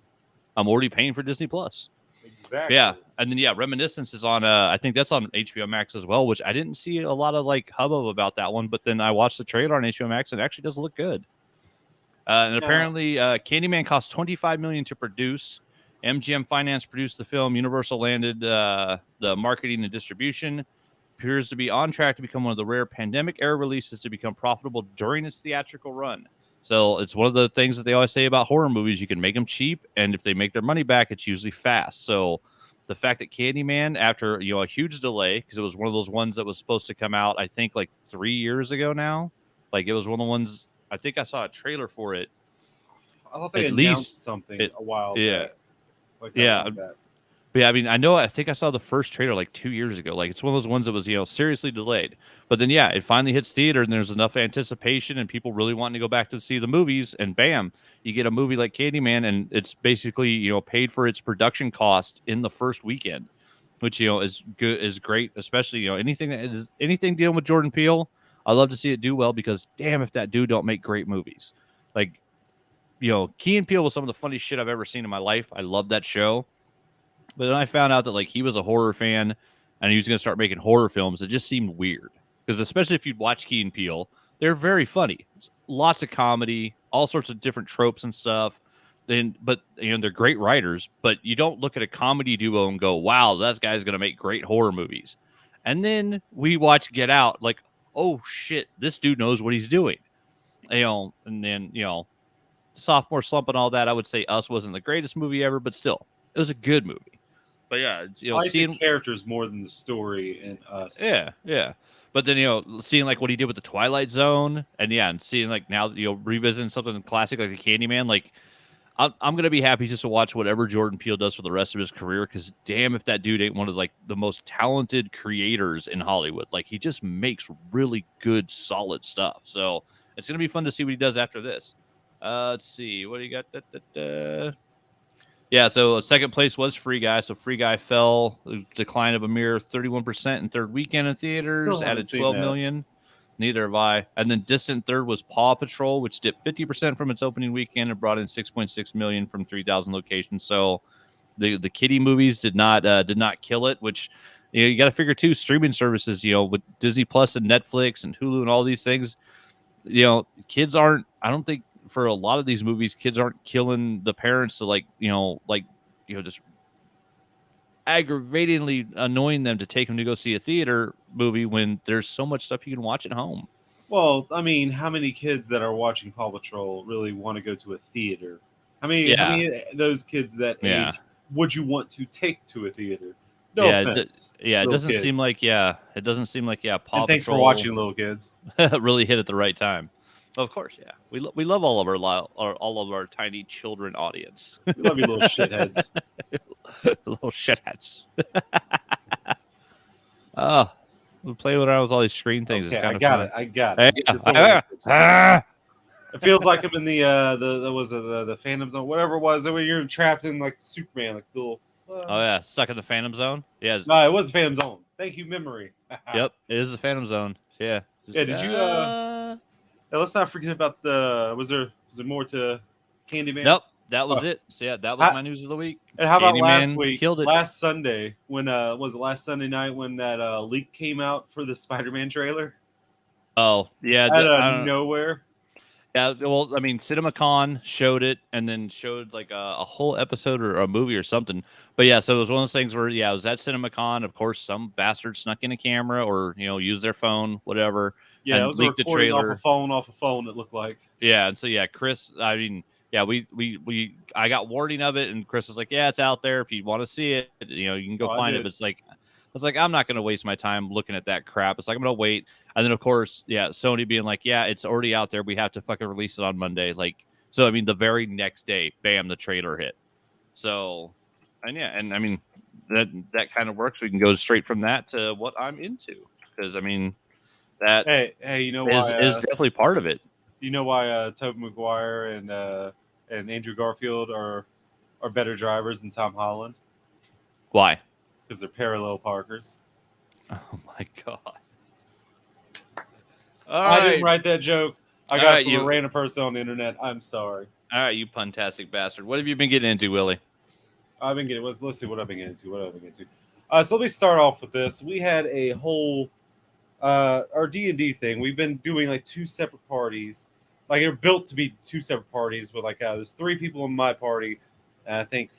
I'm already paying for Disney Plus. Exactly. Yeah, and then Reminiscence is on. I think that's on HBO Max as well, which I didn't see a lot of hubbub about that one. But then I watched the trailer on HBO Max, and it actually does look good. And apparently, Candyman cost $25 million to produce. MGM Finance produced the film. Universal landed the marketing and distribution. Appears to be on track to become one of the rare pandemic-era releases to become profitable during its theatrical run. So it's one of the things that they always say about horror movies. You can make them cheap, and if they make their money back, it's usually fast. So the fact that Candyman, after a huge delay, because it was one of those ones that was supposed to come out, I think 3 years ago now. It was one of the ones, I think I saw a trailer for it. I thought they announced something a while back. But yeah, I mean, I think I saw the first trailer 2 years ago. It's one of those ones that was, seriously delayed. But then, yeah, it finally hits theater and there's enough anticipation and people really wanting to go back to see the movies. And bam, you get a movie like Candyman and it's basically, paid for its production cost in the first weekend, which, is good, is great. Especially, anything dealing with Jordan Peele, I love to see it do well because damn, if that dude don't make great movies. Key and Peele was some of the funniest shit I've ever seen in my life. I love that show. But then I found out that he was a horror fan and he was going to start making horror films. It just seemed weird because especially if you'd watch Key and Peele, they're very funny. It's lots of comedy, all sorts of different tropes and stuff. But they're great writers. But you don't look at a comedy duo and go, "Wow, that guy's going to make great horror movies." And then we watch Get Out, oh shit, this dude knows what he's doing. And then sophomore slump and all that. I would say Us wasn't the greatest movie ever, but still, it was a good movie. But yeah, I like the characters more than the story in Us. Yeah. But then seeing what he did with the Twilight Zone, and seeing now revisiting something classic like the Candyman, I'm gonna be happy just to watch whatever Jordan Peele does for the rest of his career. Because damn, if that dude ain't one of the most talented creators in Hollywood, he just makes really good, solid stuff. So it's gonna be fun to see what he does after this. Let's see what do you got. Yeah, so second place was Free Guy. So Free Guy fell, decline of a mere 31% in third weekend in theaters, added 12 million. Neither have I. And then distant third was Paw Patrol, which dipped 50% from its opening weekend and brought in 6.6 million from 3,000 locations. So the kiddie movies did not kill it, which you got to figure too. Streaming services, with Disney Plus and Netflix and Hulu and all these things, kids aren't. I don't think. For a lot of these movies, kids aren't killing the parents to just aggravatingly annoying them to take them to go see a theater movie when there's so much stuff you can watch at home. Well, I mean, how many kids that are watching Paw Patrol really want to go to a theater? How many of those kids that age would you want to take to a theater? No offense. It doesn't seem like Paw and thanks Patrol for watching, little kids. really hit at the right time. Of course, yeah. We love all of our tiny children audience. We love you, little shitheads. Little shitheads. Oh, we play around with all these screen things. Okay, It's kind I of got fun. it. I got Hey, it. Just yeah. it feels like I'm in the Phantom Zone, whatever it was. When you're trapped in like Superman, like the little. Oh yeah, stuck in the Phantom Zone. Yeah. No, it was the Phantom Zone. Thank you, memory. Yep, it is the Phantom Zone. Yeah. Yeah. Did you? Yeah, let's not forget about the. Was there more to Candyman? Nope, that was Oh. it. So yeah, that was my news of the week. And how about last Candyman week? killed it. Last Sunday, when was it last Sunday night when that leak came out for the Spider-Man trailer Oh yeah, out of nowhere? yeah. Well, I mean, CinemaCon showed it, and then showed like a whole episode or a movie or something. But yeah, so it was one of those things where it was at CinemaCon. Of course, some bastard snuck in a camera or used their phone, whatever. Yeah, and it was leaked the recording trailer. off a phone. It looked like. Yeah, and so Chris. I mean, yeah, I got warning of it, and Chris was like, "Yeah, it's out there. If you want to see it, you can go find it." But it's like I'm not going to waste my time looking at that crap. It's like I'm going to wait, and then of course, Sony being like, "Yeah, it's already out there. We have to fucking release it on Monday." Like, so I mean, the very next day, bam, the trailer hit. So, and I mean, that kind of works. We can go straight from that to what I'm into, because I mean, that Hey, you know why is definitely part of it. You know why Tobey Maguire and Andrew Garfield are better drivers than Tom Holland? Why? Because they're parallel parkers. Oh my god! I didn't write that joke. I got it from a you random person on the internet. I'm sorry. All right, you puntastic bastard. What have you been getting into, Willie? I've been getting. Let's see what I've been getting into. So let me start off with this. We had a whole our D&D thing. We've been doing like two separate parties. Like they're built to be two separate parties. With like there's 3 people in my party, and I think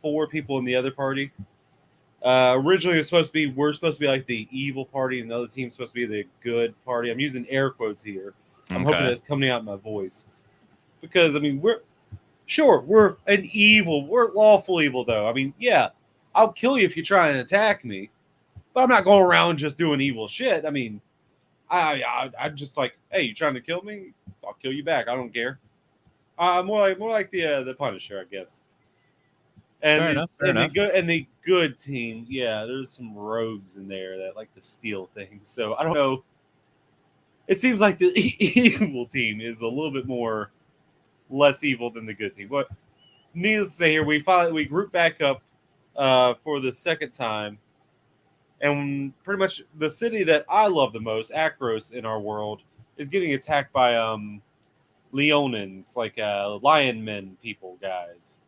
4 people in the other party. Originally, we're supposed to be like the evil party, and the other team's supposed to be the good party. I'm using air quotes here. I'm hoping that's coming out in my voice, because I mean we're we're lawful evil though. I mean, yeah, I'll kill you if you try and attack me, but I'm not going around just doing evil shit. I mean, I'm just like, hey, you trying to kill me? I'll kill you back. I don't care. More like the Punisher, I guess. And the good team, yeah, there's some rogues in there that like to steal things. So I don't know. It seems like the evil team is a little bit less evil than the good team. But needless to say, here we group back up for the second time, and pretty much the city that I love the most, Akros, in our world, is getting attacked by Leonins, like lion men people guys.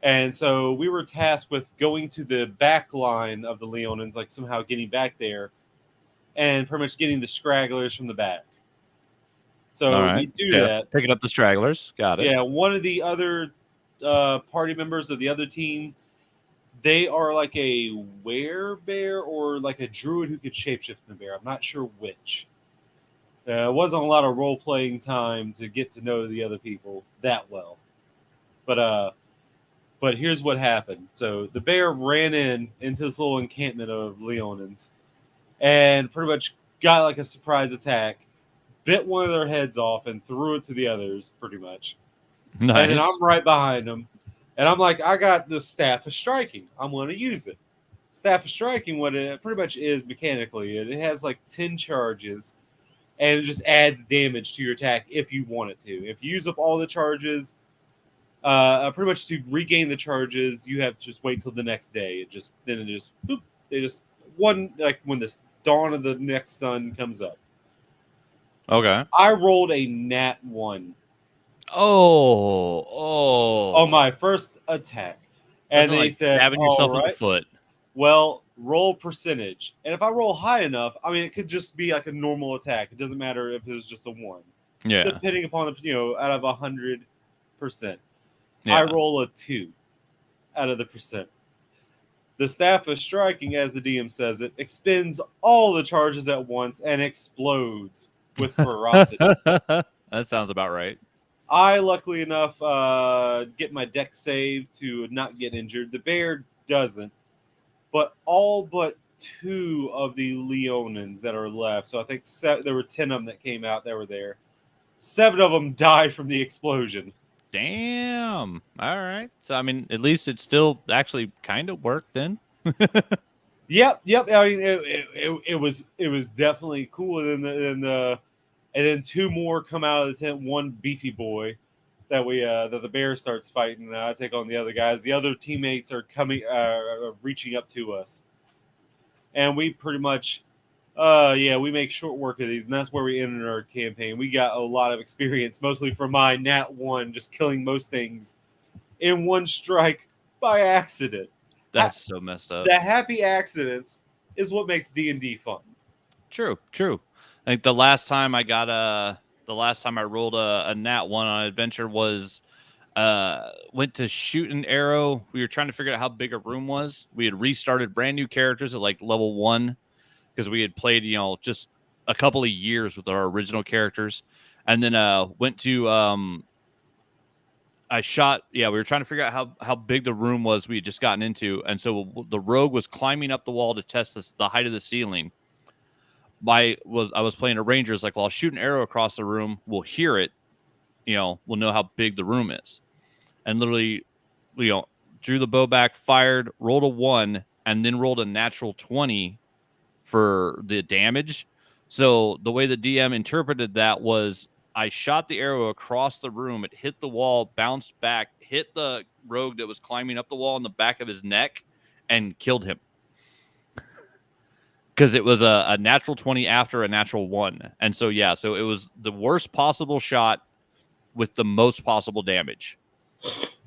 And so we were tasked with going to the back line of the Leonins, like somehow getting back there, and pretty much getting the stragglers from the back. So we do that. Picking up the stragglers. Got it. Yeah, one of the other party members of the other team, they are like a werebear or like a druid who could shapeshift in a bear. I'm not sure which. It wasn't a lot of role-playing time to get to know the other people that well. But here's what happened. So the bear ran into this little encampment of Leonins and pretty much got like a surprise attack, bit one of their heads off and threw it to the others pretty much. Nice. And then I'm right behind them. And I'm like, I got the Staff of Striking. I'm going to use it. Staff of Striking, what it pretty much is mechanically, it has like 10 charges, and it just adds damage to your attack if you want it to. If you use up all the charges, pretty much to regain the charges, you have to just wait till the next day. One, like when the dawn of the next sun comes up. Okay. I rolled a nat 1. On my first attack. And then he said, stabbing yourself in the foot. Well, roll percentage. And if I roll high enough, I mean, it could just be like a normal attack. It doesn't matter if it was just a 1. Yeah. Depending upon, out of 100%. Yeah. I roll a 2 out of the percent. The Staff of Striking, as the DM says it, expends all the charges at once and explodes with ferocity. That sounds about right. I, luckily enough, get my deck save to not get injured. The bear doesn't. But all but 2 of the Leonins that are left, so I think there were 10 of them that came out that were there, 7 of them died from the explosion. Damn. All right. So I mean, at least it still actually kind of worked then. Yep. I mean, it was definitely cool. And then 2 more come out of the tent. One beefy boy that the bear starts fighting. I take on the other guys. The other teammates are coming, reaching up to us, and we pretty much, we make short work of these, and that's where we ended our campaign. We got a lot of experience, mostly from my Nat 1, just killing most things in one strike by accident. That's so messed up. The happy accidents is what makes D&D fun. True. I think the last time I rolled a Nat 1 on an adventure was went to shoot an arrow. We were trying to figure out how big a room was. We had restarted brand new characters at like level 1 because we had played, just a couple of years with our original characters. And then went to I shot. Yeah, we were trying to figure out how big the room was we had just gotten into, and so the rogue was climbing up the wall to test the height of the ceiling. I was playing a ranger. It's like, well, I'll shoot an arrow across the room. We'll hear it. We'll know how big the room is. And literally, drew the bow back, fired, rolled a 1, and then rolled a natural 20 for the damage. So the way the DM interpreted that was, I shot the arrow across the room. It hit the wall, bounced back, hit the rogue that was climbing up the wall in the back of his neck, and killed him. Because it was a natural 20 after a natural 1. And so, so it was the worst possible shot with the most possible damage.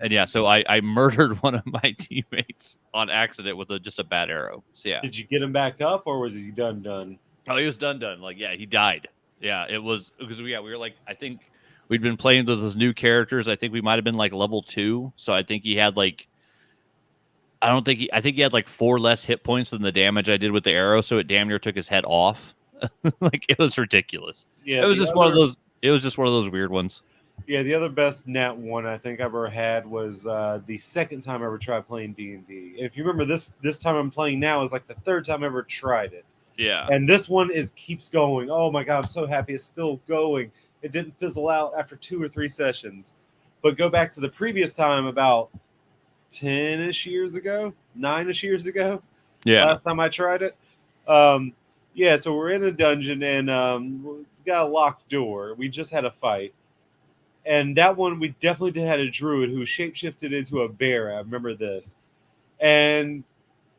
And so I murdered one of my teammates on accident with just a bad arrow. So, yeah. Did you get him back up, or was he done? Oh, he was done. Like, he died. Yeah, it was because we were like, I think we'd been playing with those new characters. I think we might have been like level 2. So I think he had like, I think he had like 4 less hit points than the damage I did with the arrow. So it damn near took his head off. Like, it was ridiculous. Yeah, it was just one of those. It was just one of those weird ones. Yeah, the other best Nat 1 I think I ever had was the second time I ever tried playing D&D. If you remember, this time I'm playing now is like the 3rd time I ever tried it. Yeah. And this one keeps going. Oh my God, I'm so happy it's still going. It didn't fizzle out after 2 or 3 sessions. But go back to the previous time about 10-ish years ago, 9-ish years ago. Yeah. Last time I tried it. So we're in a dungeon and we got a locked door. We just had a fight. And that one, we definitely had a druid who shapeshifted into a bear. I remember this. And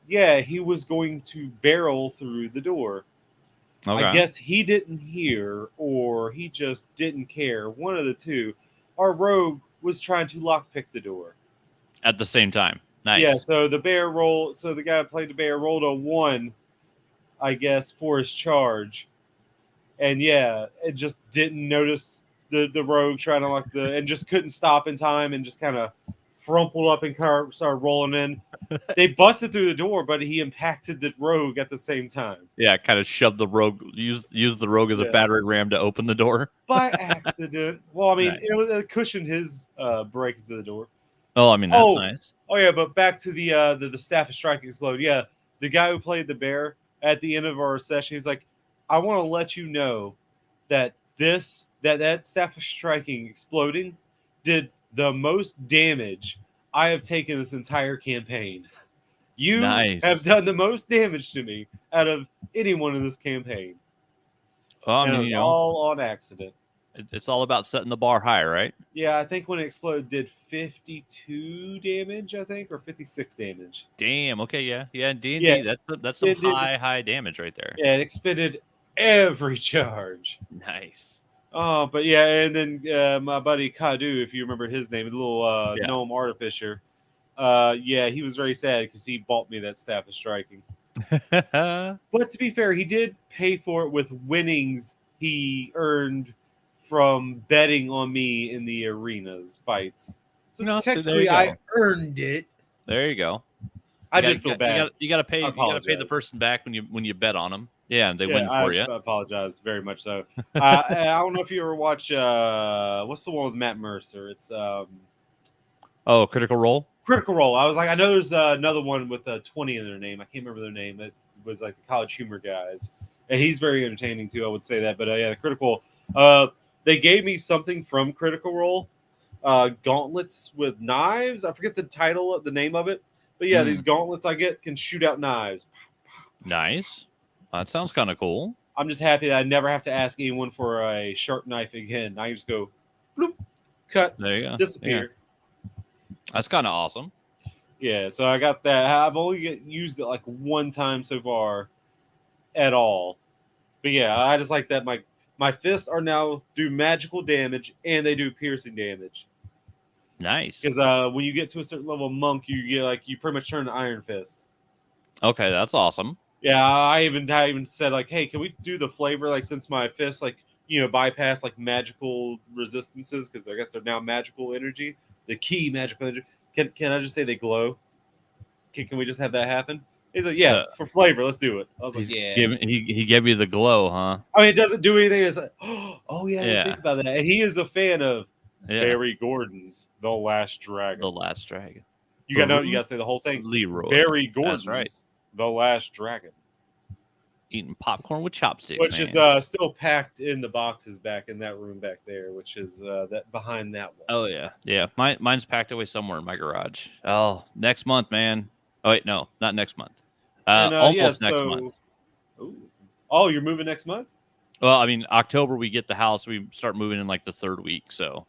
yeah, he was going to barrel through the door. Okay. I guess he didn't hear, or he just didn't care. One of the two. Our rogue was trying to lockpick the door at the same time. Nice. Yeah. So the guy who played the bear rolled a 1, I guess, for his charge, and it just didn't notice the rogue trying to lock and just couldn't stop in time, and just kind of rumpled up and started rolling in. They busted through the door, but he impacted the rogue at the same time. Yeah, kind of shoved the rogue, used the rogue as a battering ram to open the door. By accident. Well, I mean, it cushioned his break into the door. Oh, I mean, that's nice. Oh, yeah, but back to the staff of striking explode. Yeah, the guy who played the bear at the end of our session, he's like, I want to let you know that that staff of striking exploding did the most damage I have taken this entire campaign. You have done the most damage to me out of anyone in this campaign. Well, I mean, it's all on accident. It's all about setting the bar high, right? Yeah, I think when it exploded, did 52 damage, I think, or 56 damage. Damn. Okay, yeah. D&D, that's some high damage right there. Yeah, it expended every charge. Nice. Oh, but yeah, and then my buddy Kadu, if you remember his name, the little gnome artificer, he was very sad because he bought me that staff of striking. But to be fair, he did pay for it with winnings he earned from betting on me in the arenas fights. So technically, I earned it. There you go. I did feel bad. You got to pay. You got to pay the person back when you bet on them. Yeah, and they win for you. I apologize very much so. I don't know if you ever watch what's the one with Matt Mercer? It's Critical Role. Critical Role. I was like, I know there's another one with 20 in their name. I can't remember their name. It was like the College Humor guys, and he's very entertaining too. I would say that, but the Critical. They gave me something from Critical Role, gauntlets with knives. I forget the name of it, but yeah, these gauntlets I get can shoot out knives. Nice. That sounds kind of cool. I'm just happy that I never have to ask anyone for a sharp knife again. I just go, bloop, cut, There you go. disappear. Yeah. That's kind of awesome. Yeah, so I got that. I've only used it like one time so far at all. But yeah, I just like that my fists are now do magical damage and they do piercing damage. Nice. Because when you get to a certain level of monk, you pretty much turn to Iron Fist. Okay, that's awesome. Yeah, I even said like, hey, can we do the flavor like since my fists bypass like magical resistances because I guess they're now magical energy, the key magical energy. Can I just say they glow? Can we just have that happen? He's like, yeah, for flavor, let's do it. I was like, yeah. He gave you the glow, huh? I mean, it doesn't do anything. It's like, oh yeah, I didn't think about that. And he is a fan of Barry Gordon's The Last Dragon. The Last Dragon. You gotta say the whole thing. Leroy. Barry Gordon's right. The Last Dragon. Eating popcorn with chopsticks, which is still packed in the boxes back in that room back there, which is that behind that wall. Oh yeah. Mine's packed away somewhere in my garage. Oh, next month, man. Oh wait, no, not next month. Almost next month. Ooh. Oh, you're moving next month? Well, I mean, October we get the house. We start moving in like the 3rd week. So.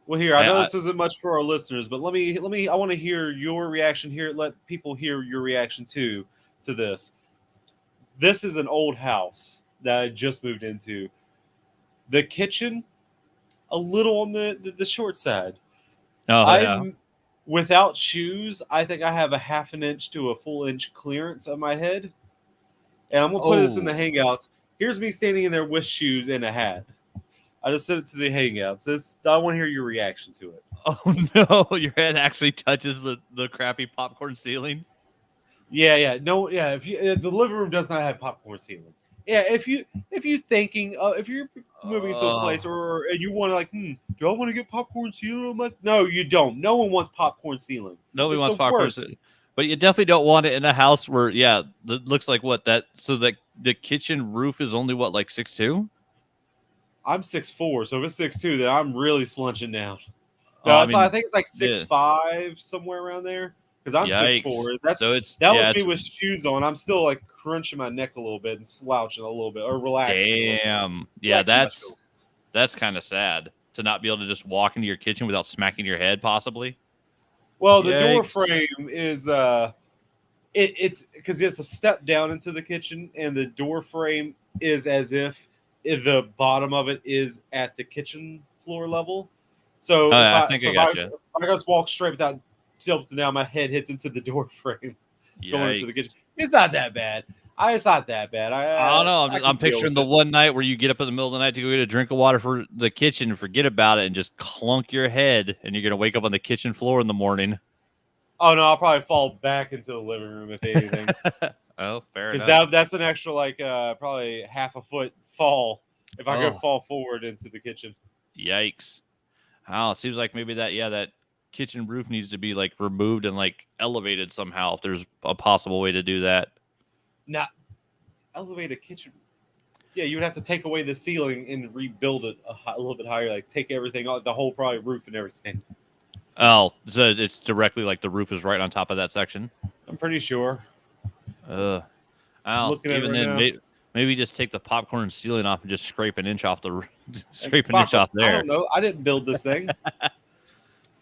Well, here I know this isn't much for our listeners, but let me. I want to hear your reaction here. Let people hear your reaction to this. This is an old house that I just moved into. The kitchen, a little on the short side. Oh yeah. Without shoes, I think I have a half an inch to a full inch clearance of my head. And I'm going to put this in the Hangouts. Here's me standing in there with shoes and a hat. I just sent it to the Hangouts. I want to hear your reaction to it. Oh, no. Your head actually touches the crappy popcorn ceiling? Yeah. No, yeah. If the living room does not have popcorn ceiling. Yeah, if you're moving to a place and you want to do I want to get popcorn ceiling? No, you don't. No one wants popcorn ceiling. Nobody wants popcorn ceiling. But you definitely don't want it in a house where, it looks like what that. So the kitchen roof is only what, like 6'2"? I'm 6'4", so if it's 6'2", then I'm really slunching down. No, I think it's like 6'5", somewhere around there. Because I'm 6'4". That was me with shoes on. I'm still like crunching my neck a little bit and slouching a little bit or relaxing. Damn. Yeah, that's kind of sad to not be able to just walk into your kitchen without smacking your head, possibly. Well, the door frame is it's because it's a step down into the kitchen, and the door frame is as if the bottom of it is at the kitchen floor level. So I just walk straight without tilting down, my head hits into the door frame going into the kitchen. It's not that bad. It's not that bad. I don't know. I'm picturing the one night where you get up in the middle of the night to go get a drink of water for the kitchen and forget about it and just clunk your head, and you're going to wake up on the kitchen floor in the morning. Oh, no, I'll probably fall back into the living room, if anything. Oh, fair enough. Because that's an extra, probably half a foot fall if I go fall forward into the kitchen. Yikes. Oh, it seems like maybe that kitchen roof needs to be, removed and, elevated somehow if there's a possible way to do that. Not elevate a kitchen. Yeah, you would have to take away the ceiling and rebuild it a little bit higher. Take everything off, the whole probably roof and everything. Oh, so it's directly the roof is right on top of that section? I'm pretty sure. Even then, maybe just take the popcorn ceiling off and just scrape an inch off inch off there. I don't know. I didn't build this thing.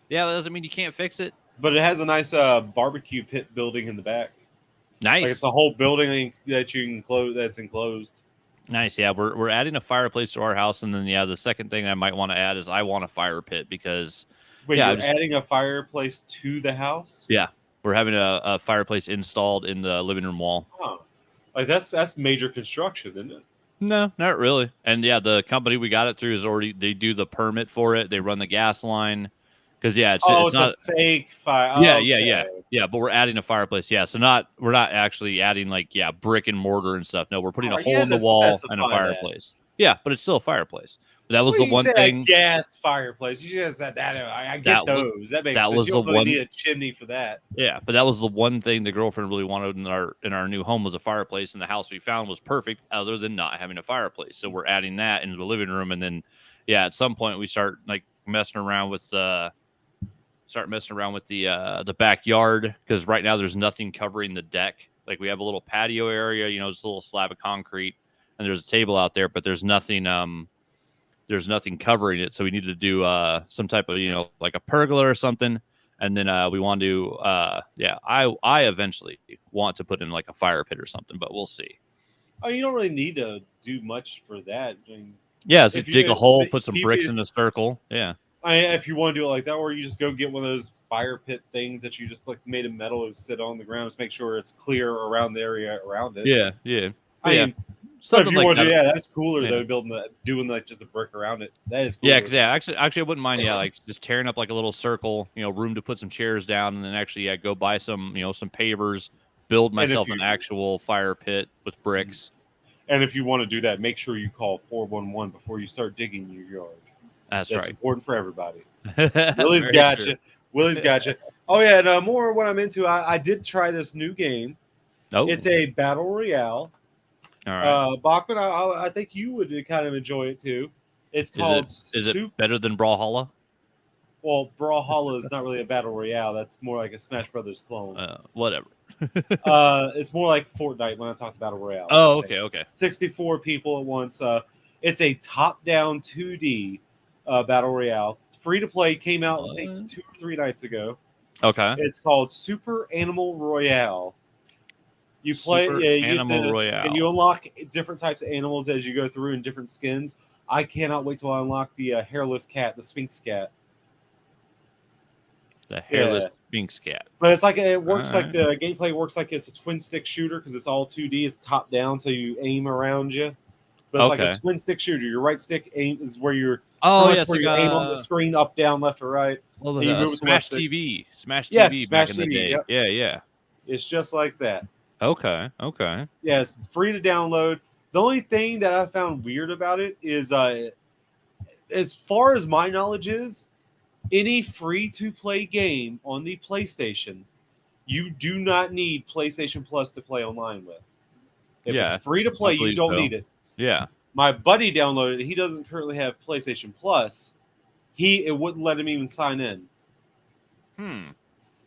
Yeah, that doesn't mean you can't fix it. But it has a nice barbecue pit building in the back. Nice. It's a whole building that you can close. That's enclosed. Nice. Yeah, we're adding a fireplace to our house, and then the second thing I might want to add is I want a fire pit because. Wait, you're adding a fireplace to the house? Yeah, we're having a fireplace installed in the living room wall. Huh. That's major construction, isn't it? No, not really. And the company we got it through is they do the permit for it. They run the gas line. Because it's not a fake fire. Oh, yeah. But we're adding a fireplace. Yeah, so we're not actually adding brick and mortar and stuff. No, we're putting a hole in the wall and a fireplace. Yeah, but it's still a fireplace. But that was the one thing. Gas fireplace. You just said that. I get those. That makes sense. You don't really need a chimney for that. Yeah, but that was the one thing the girlfriend really wanted in our new home was a fireplace, and the house we found was perfect, other than not having a fireplace. So we're adding that into the living room, and then yeah, at some point we start like messing around with the backyard, because right now there's nothing covering the deck. Like we have a little patio area, just a little slab of concrete, and there's a table out there, but there's nothing covering it. So we need to do some type of like a pergola or something. And then we want to I eventually want to put in like a fire pit or something, but we'll see. Oh, you don't really need to do much for that. I mean, yeah, so dig a hole, put some bricks in the circle. Yeah. If you want to do it like that, or you just go get one of those fire pit things that you just like made of metal to sit on the ground, just make sure it's clear around the area around it. Yeah. I mean, something if you like want that. to, that's cooler though. doing like just a brick around it. That is cool. Yeah, because actually, I wouldn't mind. Yeah, like just tearing up like a little circle, room to put some chairs down, and then actually, go buy some, some pavers, build myself an actual fire pit with bricks. And if you want to do that, make sure you call 411 before you start digging your yard. That's right. Important for everybody. Willie's got you. Willie's got you. Oh yeah, and more what I'm into. I did try this new game. Oh, it's a battle royale. All right. Bachman, I think you would kind of enjoy it too. It's called. Is it better than Brawlhalla? Well, Brawlhalla is not really a battle royale. That's more like a Smash Brothers clone. Whatever. It's more like Fortnite when I talk battle royale. Oh, okay. 64 people at once. It's a top-down 2D battle royale. It's free to play. Came out I think 2 or 3 nights ago. Okay. It's called Super Animal Royale. You play Animal Royale, and you unlock different types of animals as you go through in different skins. I cannot wait till I unlock the hairless cat, the Sphinx cat. The hairless Sphinx cat. But it's like it works like the gameplay works like it's a twin stick shooter because it's all 2D. It's top down, so you aim around you. But it's like a twin stick shooter. Your right stick aim is where you're where you aim on the screen, up, down, left, or right. Well, Smash TV. Smash TV back in the day. Yep. Yeah. It's just like that. Okay. Yeah, it's free to download. The only thing that I found weird about it is, as far as my knowledge is, any free-to-play game on the PlayStation, you do not need PlayStation Plus to play online with. If it's free to play, you don't need it. Yeah. My buddy downloaded it. He doesn't currently have PlayStation Plus. It wouldn't let him even sign in.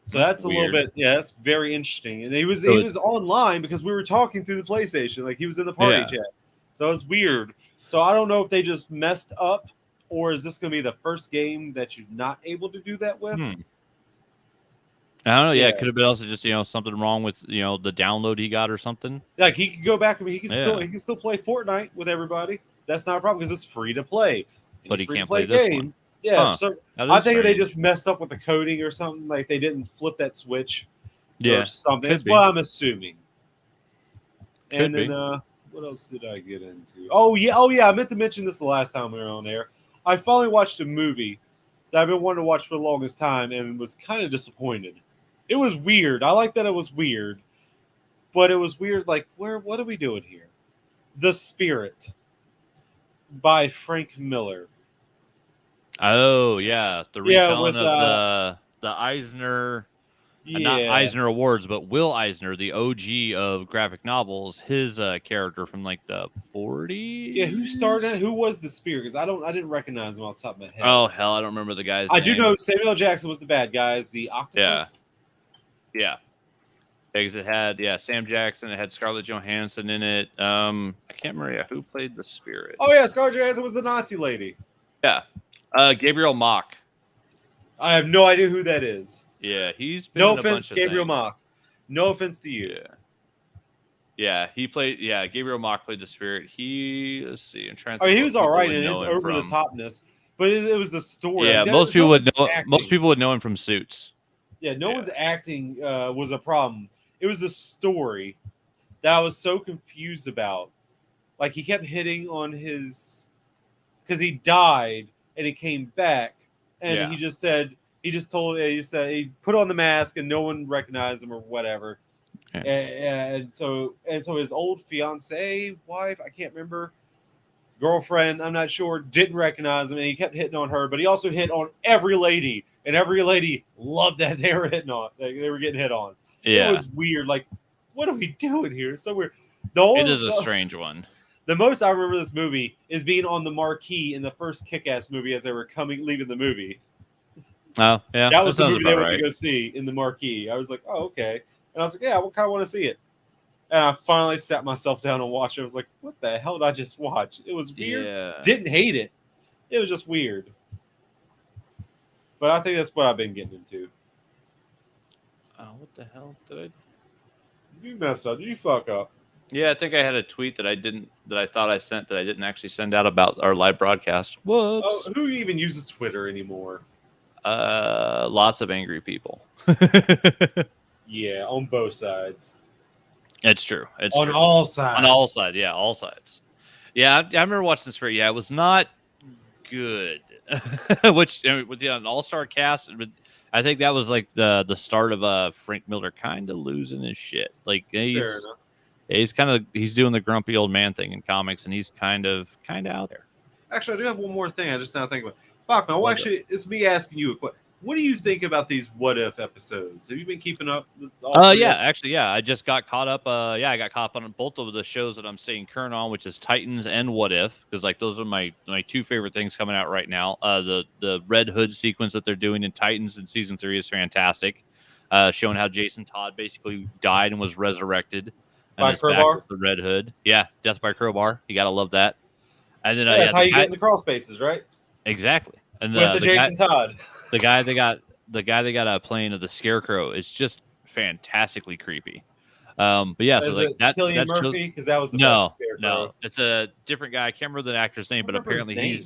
So that's a little bit, that's very interesting. And he was online because we were talking through the PlayStation, like he was in the party chat. So it's weird. So I don't know if they just messed up, or is this going to be the first game that you're not able to do that with? I don't know. Yeah, it could have been also just something wrong with the download he got or something. Like he could go back and he can still play Fortnite with everybody. That's not a problem because it's free to play. But he can't play this one. Yeah, so I think they just messed up with the coding or something. Like they didn't flip that switch or something. That's what I'm assuming. And then what else did I get into? Oh yeah, I meant to mention this the last time we were on air. I finally watched a movie that I've been wanting to watch for the longest time and was kind of disappointed. It was weird. I like that it was weird, but it was weird. Like, what are we doing here? The Spirit by Frank Miller. Oh yeah, the retelling of the Eisner, not Eisner Awards, but Will Eisner, the OG of graphic novels. His character from like the 40s. Yeah, who started it? Who was the Spirit? Because I didn't recognize him off the top of my head. Oh hell, I don't remember the guy's I name. do know Samuel L. Jackson was the bad guy, as the octopus. Yeah. Because it had Sam Jackson, it had Scarlett Johansson in it. I can't remember who played the Spirit. Oh yeah, Scarlett Johansson was the Nazi lady. Yeah. Gabriel Mock. I have no idea who that is. Yeah, he's been no in a offense, bunch of Gabriel things. Mock. No offense to you. Yeah, he played. Yeah, Gabriel Mock played the Spirit. Let's see. I'm trying to. I mean, he was all right in his over the topness, but it was the story. Yeah, most people would know. Most people would know him from Suits. Yeah, no one's acting was a problem. It was the story that I was so confused about. Like he kept hitting on his, because he died and he came back, and he put on the mask and no one recognized him or whatever. And so his old fiance, wife, I can't remember, girlfriend, I'm not sure, didn't recognize him, and he kept hitting on her, but he also hit on every lady, and every lady loved that they were hitting on. They were getting hit on. Yeah. It was weird. Like, what are we doing here? It's so weird. It is a strange one. The most I remember this movie is being on the marquee in the first Kick-Ass movie as they were leaving the movie. Oh, yeah. That was the sounds movie they about went to right. go see in the marquee. I was like, oh, okay. And I was like, yeah, I kind of want to see it. And I finally sat myself down and watched it. I was like, what the hell did I just watch? It was weird. Yeah. Didn't hate it. It was just weird. But I think that's what I've been getting into. Oh, what the hell did I? You messed up. You fuck up. Yeah, I think I had a tweet that I thought I sent that I didn't actually send out about our live broadcast. Whoops. Oh, who even uses Twitter anymore? Lots of angry people. Yeah, on both sides. It's true. It's on true. all sides. On all sides, yeah, all sides. Yeah, I remember watching this. Yeah, it was not good. Which with an all-star cast, I think that was like the start of Frank Miller kind of losing his shit. Like he's doing the grumpy old man thing in comics, and he's kind of out there. Actually, I do have one more thing. I just now think about. Bachman, well, actually, it's me asking you a question. What do you think about these What If episodes? Have you been keeping up? Yeah. I just got caught up. I got caught up on both of the shows that I'm staying current on, which is Titans and What If, because like those are my two favorite things coming out right now. The Red Hood sequence that they're doing in Titans in season 3 is fantastic, showing how Jason Todd basically died and was resurrected by crowbar. The Red Hood, yeah, death by crowbar. You gotta love that. And then that's how you get in the crawl spaces, right? Exactly. And with the Jason Todd. The guy they got playing of the Scarecrow is just fantastically creepy. But yeah, so like that. Cillian Murphy, because that was the best Scarecrow. No, it's a different guy. I can't remember the actor's name, but apparently I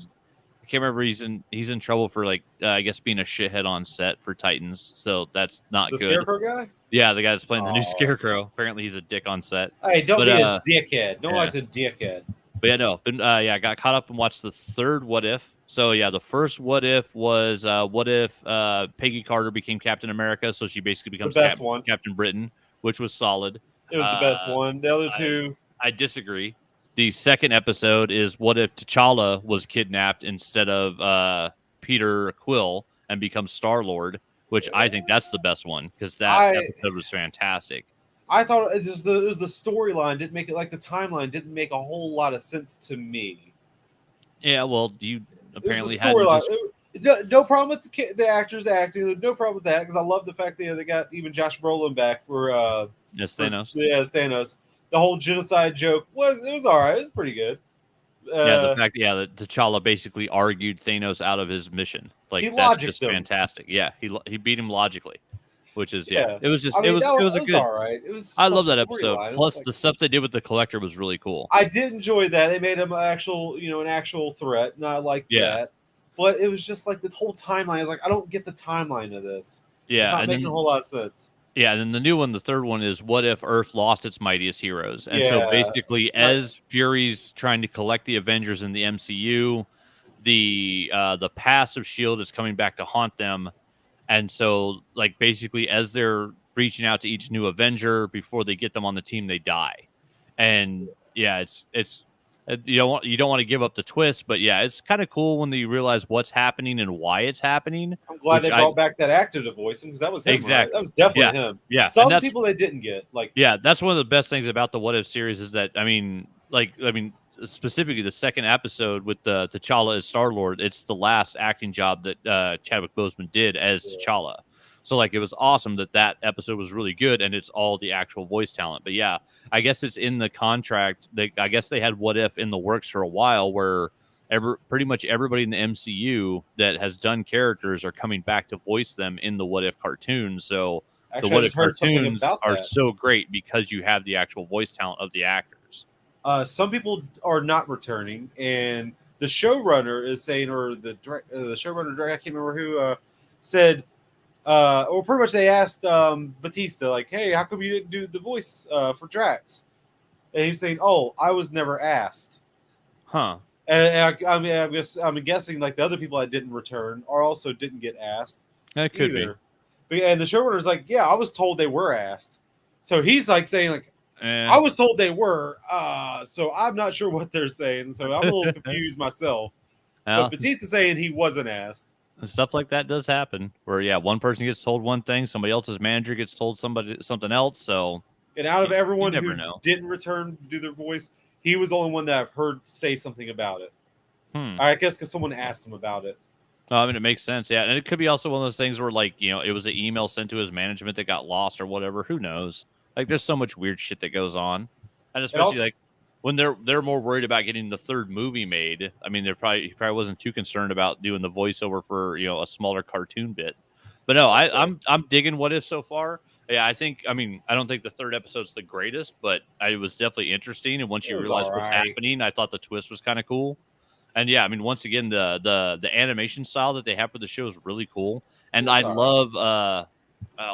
can't remember. He's in trouble for like I guess being a shithead on set for Titans. So that's not good. The Scarecrow guy. Yeah, the guy that's playing the new Scarecrow. Apparently he's a dick on set. Hey, don't be a dickhead. No one's a dickhead. But yeah, no. But I got caught up and watched the third What If. So yeah, the first What If was what if Peggy Carter became Captain America, so she basically becomes Captain Britain, which was solid. It was the best one. The other two, I disagree. The second episode is what if T'Challa was kidnapped instead of Peter Quill and becomes Star-Lord, which I think that's the best one because that episode was fantastic. I thought it was the storyline didn't make it, like the timeline didn't make a whole lot of sense to me. Yeah, well, you apparently had no problem with the actors acting. No problem with that because I love the fact that they got even Josh Brolin back for Thanos. Thanos. The whole genocide joke was all right. It was pretty good. The fact that T'Challa basically argued Thanos out of his mission, like that's just fantastic. Yeah, he beat him logically, which is it was just it was a good. All right. It was. I love that episode. Plus the stuff they did with the Collector was really cool. I did enjoy that. They made him an actual threat, not like that. But it was just like the whole timeline. I was like, I don't get the timeline of this. Yeah, it's not making a whole lot of sense. Yeah, and then the new one, the third one, is what if Earth lost its mightiest heroes? And so basically, as Fury's trying to collect the Avengers in the MCU, the past of S.H.I.E.L.D. is coming back to haunt them. And so, like, basically, as they're reaching out to each new Avenger before they get them on the team, they die. And yeah, it's you don't want to give up the twist, but yeah, it's kind of cool when you realize what's happening and why it's happening. I'm glad they brought back that actor to voice him because that was him. Exactly, right? That was definitely him. Yeah, some people they didn't get that's one of the best things about the What If series is that specifically the second episode with the T'Challa as Star-Lord, it's the last acting job that Chadwick Boseman did as T'Challa. So like it was awesome that episode was really good and it's all the actual voice talent. But yeah, I guess it's in the contract. I guess they had What If in the works for a while where pretty much everybody in the MCU that has done characters are coming back to voice them in the What If cartoons. So the What If cartoons are so great because you have the actual voice talent of the actors. Some people are not returning, and the showrunner is saying, or the showrunner, I can't remember who said. Or pretty much they asked Batista, like, hey, how come you didn't do the voice for Drax? And he's saying, oh, I was never asked. Huh. And I'm guessing like the other people that didn't return also didn't get asked. That could be. And the showrunner's like, yeah, I was told they were asked. So he's like saying like, I was told they were, so I'm not sure what they're saying. So I'm a little confused myself. But Batista's saying he wasn't asked. Stuff like that does happen where, one person gets told one thing, somebody else's manager gets told something else. So, and out of everyone who didn't return to do their voice, he was the only one that I've heard say something about it. I guess because someone asked him about it. I mean, it makes sense, yeah. And it could be also one of those things where, like, it was an email sent to his management that got lost or whatever. Who knows? Like, there's so much weird shit that goes on, and especially like when they're more worried about getting the third movie made. I mean, he probably wasn't too concerned about doing the voiceover for a smaller cartoon bit. But no, I'm digging What If so far. Yeah, I don't think the third episode's the greatest, but it was definitely interesting. And once you realize what's happening, I thought the twist was kind of cool. And yeah, I mean, once again, the animation style that they have for the show is really cool. And I love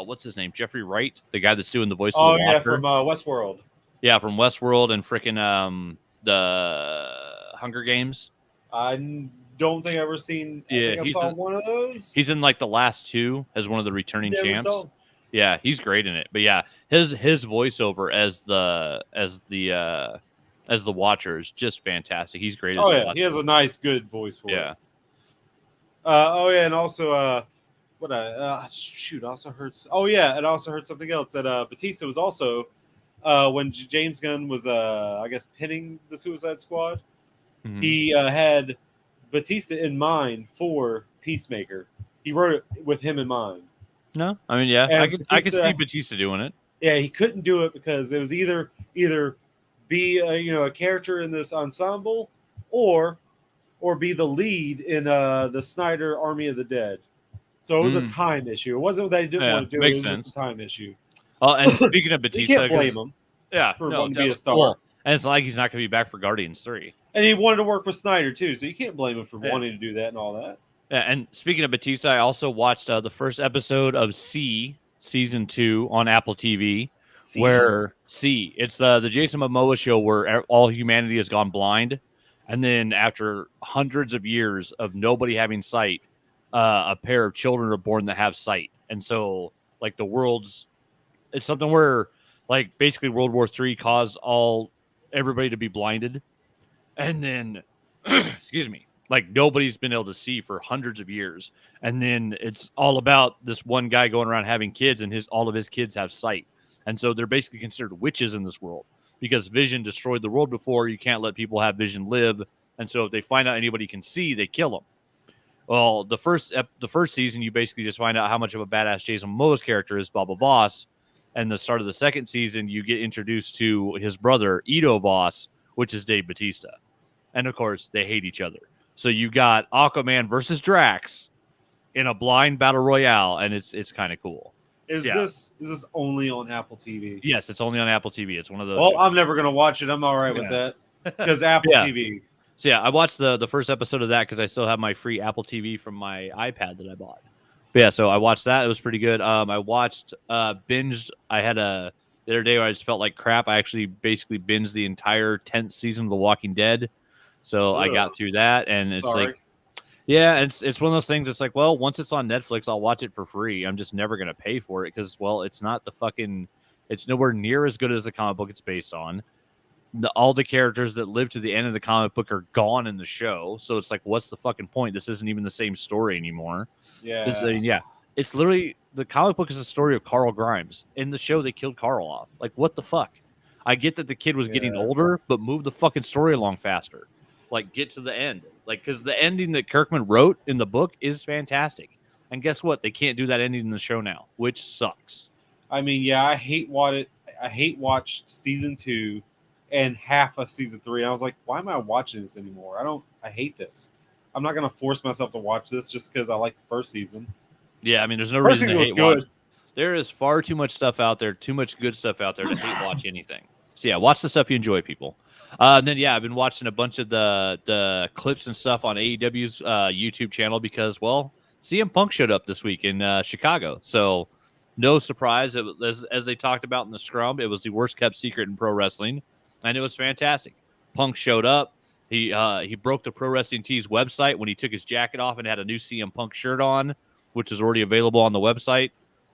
what's his name? Jeffrey Wright, the guy that's doing the voice of the Walker. From Westworld. Yeah, from Westworld and freaking the Hunger Games. I don't think I've ever seen. I saw one of those. He's in like the last two as one of the returning champs. Yeah, he's great in it. But yeah, his voiceover as the Watcher is just fantastic. He's great. He has a nice, good voice for it. Yeah. And also, I also heard. And also heard something else that Batista was also when James Gunn was I guess pinning the Suicide Squad. Mm-hmm. He had Batista in mind for Peacemaker. He wrote it with him in mind. No, I mean, yeah, I could see Batista doing it. Yeah, he couldn't do it because it was either be a character in this ensemble, or be the lead in the Snyder Army of the Dead. So it was a time issue. It wasn't that he didn't want to do it. It was just a time issue. And speaking of Batista, you can't blame him. Yeah, for wanting to be a star. Well, and it's not like he's not going to be back for Guardians 3. And he wanted to work with Snyder too, so you can't blame him for wanting to do that and all that. Yeah, and speaking of Batista, I also watched the first episode of Season 2 on Apple TV. It's the Jason Momoa show where all humanity has gone blind, and then after hundreds of years of nobody having sight, a pair of children are born that have sight, and so like it's something where like basically World War III caused everybody to be blinded, and then excuse me, like nobody's been able to see for hundreds of years, and then it's all about this one guy going around having kids, and all of his kids have sight. And so they're basically considered witches in this world because vision destroyed the world before. You can't let people have vision live. And so if they find out anybody can see, they kill them. Well, the first season, you basically just find out how much of a badass Jason Momoa's character is, Baba Voss. And the start of the second season, you get introduced to his brother, Ito Voss, which is Dave Bautista. And of course, they hate each other. So you got Aquaman versus Drax in a blind battle royale, and it's kind of cool. Is this only on Apple TV? Yes, it's only on Apple TV. It's one of those. Well, I'm never gonna watch it. I'm all right with that because Apple TV. So yeah, I watched the first episode of that because I still have my free Apple TV from my iPad that I bought. But yeah, so I watched that. It was pretty good. I watched binged. I had the other day where I just felt like crap. I actually basically binged the entire 10th season of The Walking Dead. So I got through that, and it's like. Yeah, it's one of those things. It's like, well, once it's on Netflix, I'll watch it for free. I'm just never gonna pay for it because, well, it's not it's nowhere near as good as the comic book it's based on. All the characters that live to the end of the comic book are gone in the show, so it's like, what's the fucking point? This isn't even the same story anymore. Yeah, it's literally the comic book is the story of Carl Grimes. In the show, they killed Carl off. Like, what the fuck? I get that the kid was getting older, but move the fucking story along faster. Like, get to the end. Like, because the ending that Kirkman wrote in the book is fantastic. And guess what? They can't do that ending in the show now, which sucks. I mean, I watched season 2 and half of season 3. And I was like, why am I watching this anymore? I hate this. I'm not going to force myself to watch this just because I like the first season. Yeah, I mean, there's no reason to hate watch. There is far too much stuff out there, too much good stuff out there to hate watch anything. So yeah, watch the stuff you enjoy, people. And then I've been watching a bunch of the clips and stuff on AEW's YouTube channel because, well, CM Punk showed up this week in Chicago. So no surprise, as they talked about in the scrum, it was the worst kept secret in pro wrestling, and it was fantastic. Punk showed up. He broke the Pro Wrestling Tees website when he took his jacket off and had a new CM Punk shirt on, which is already available on the website.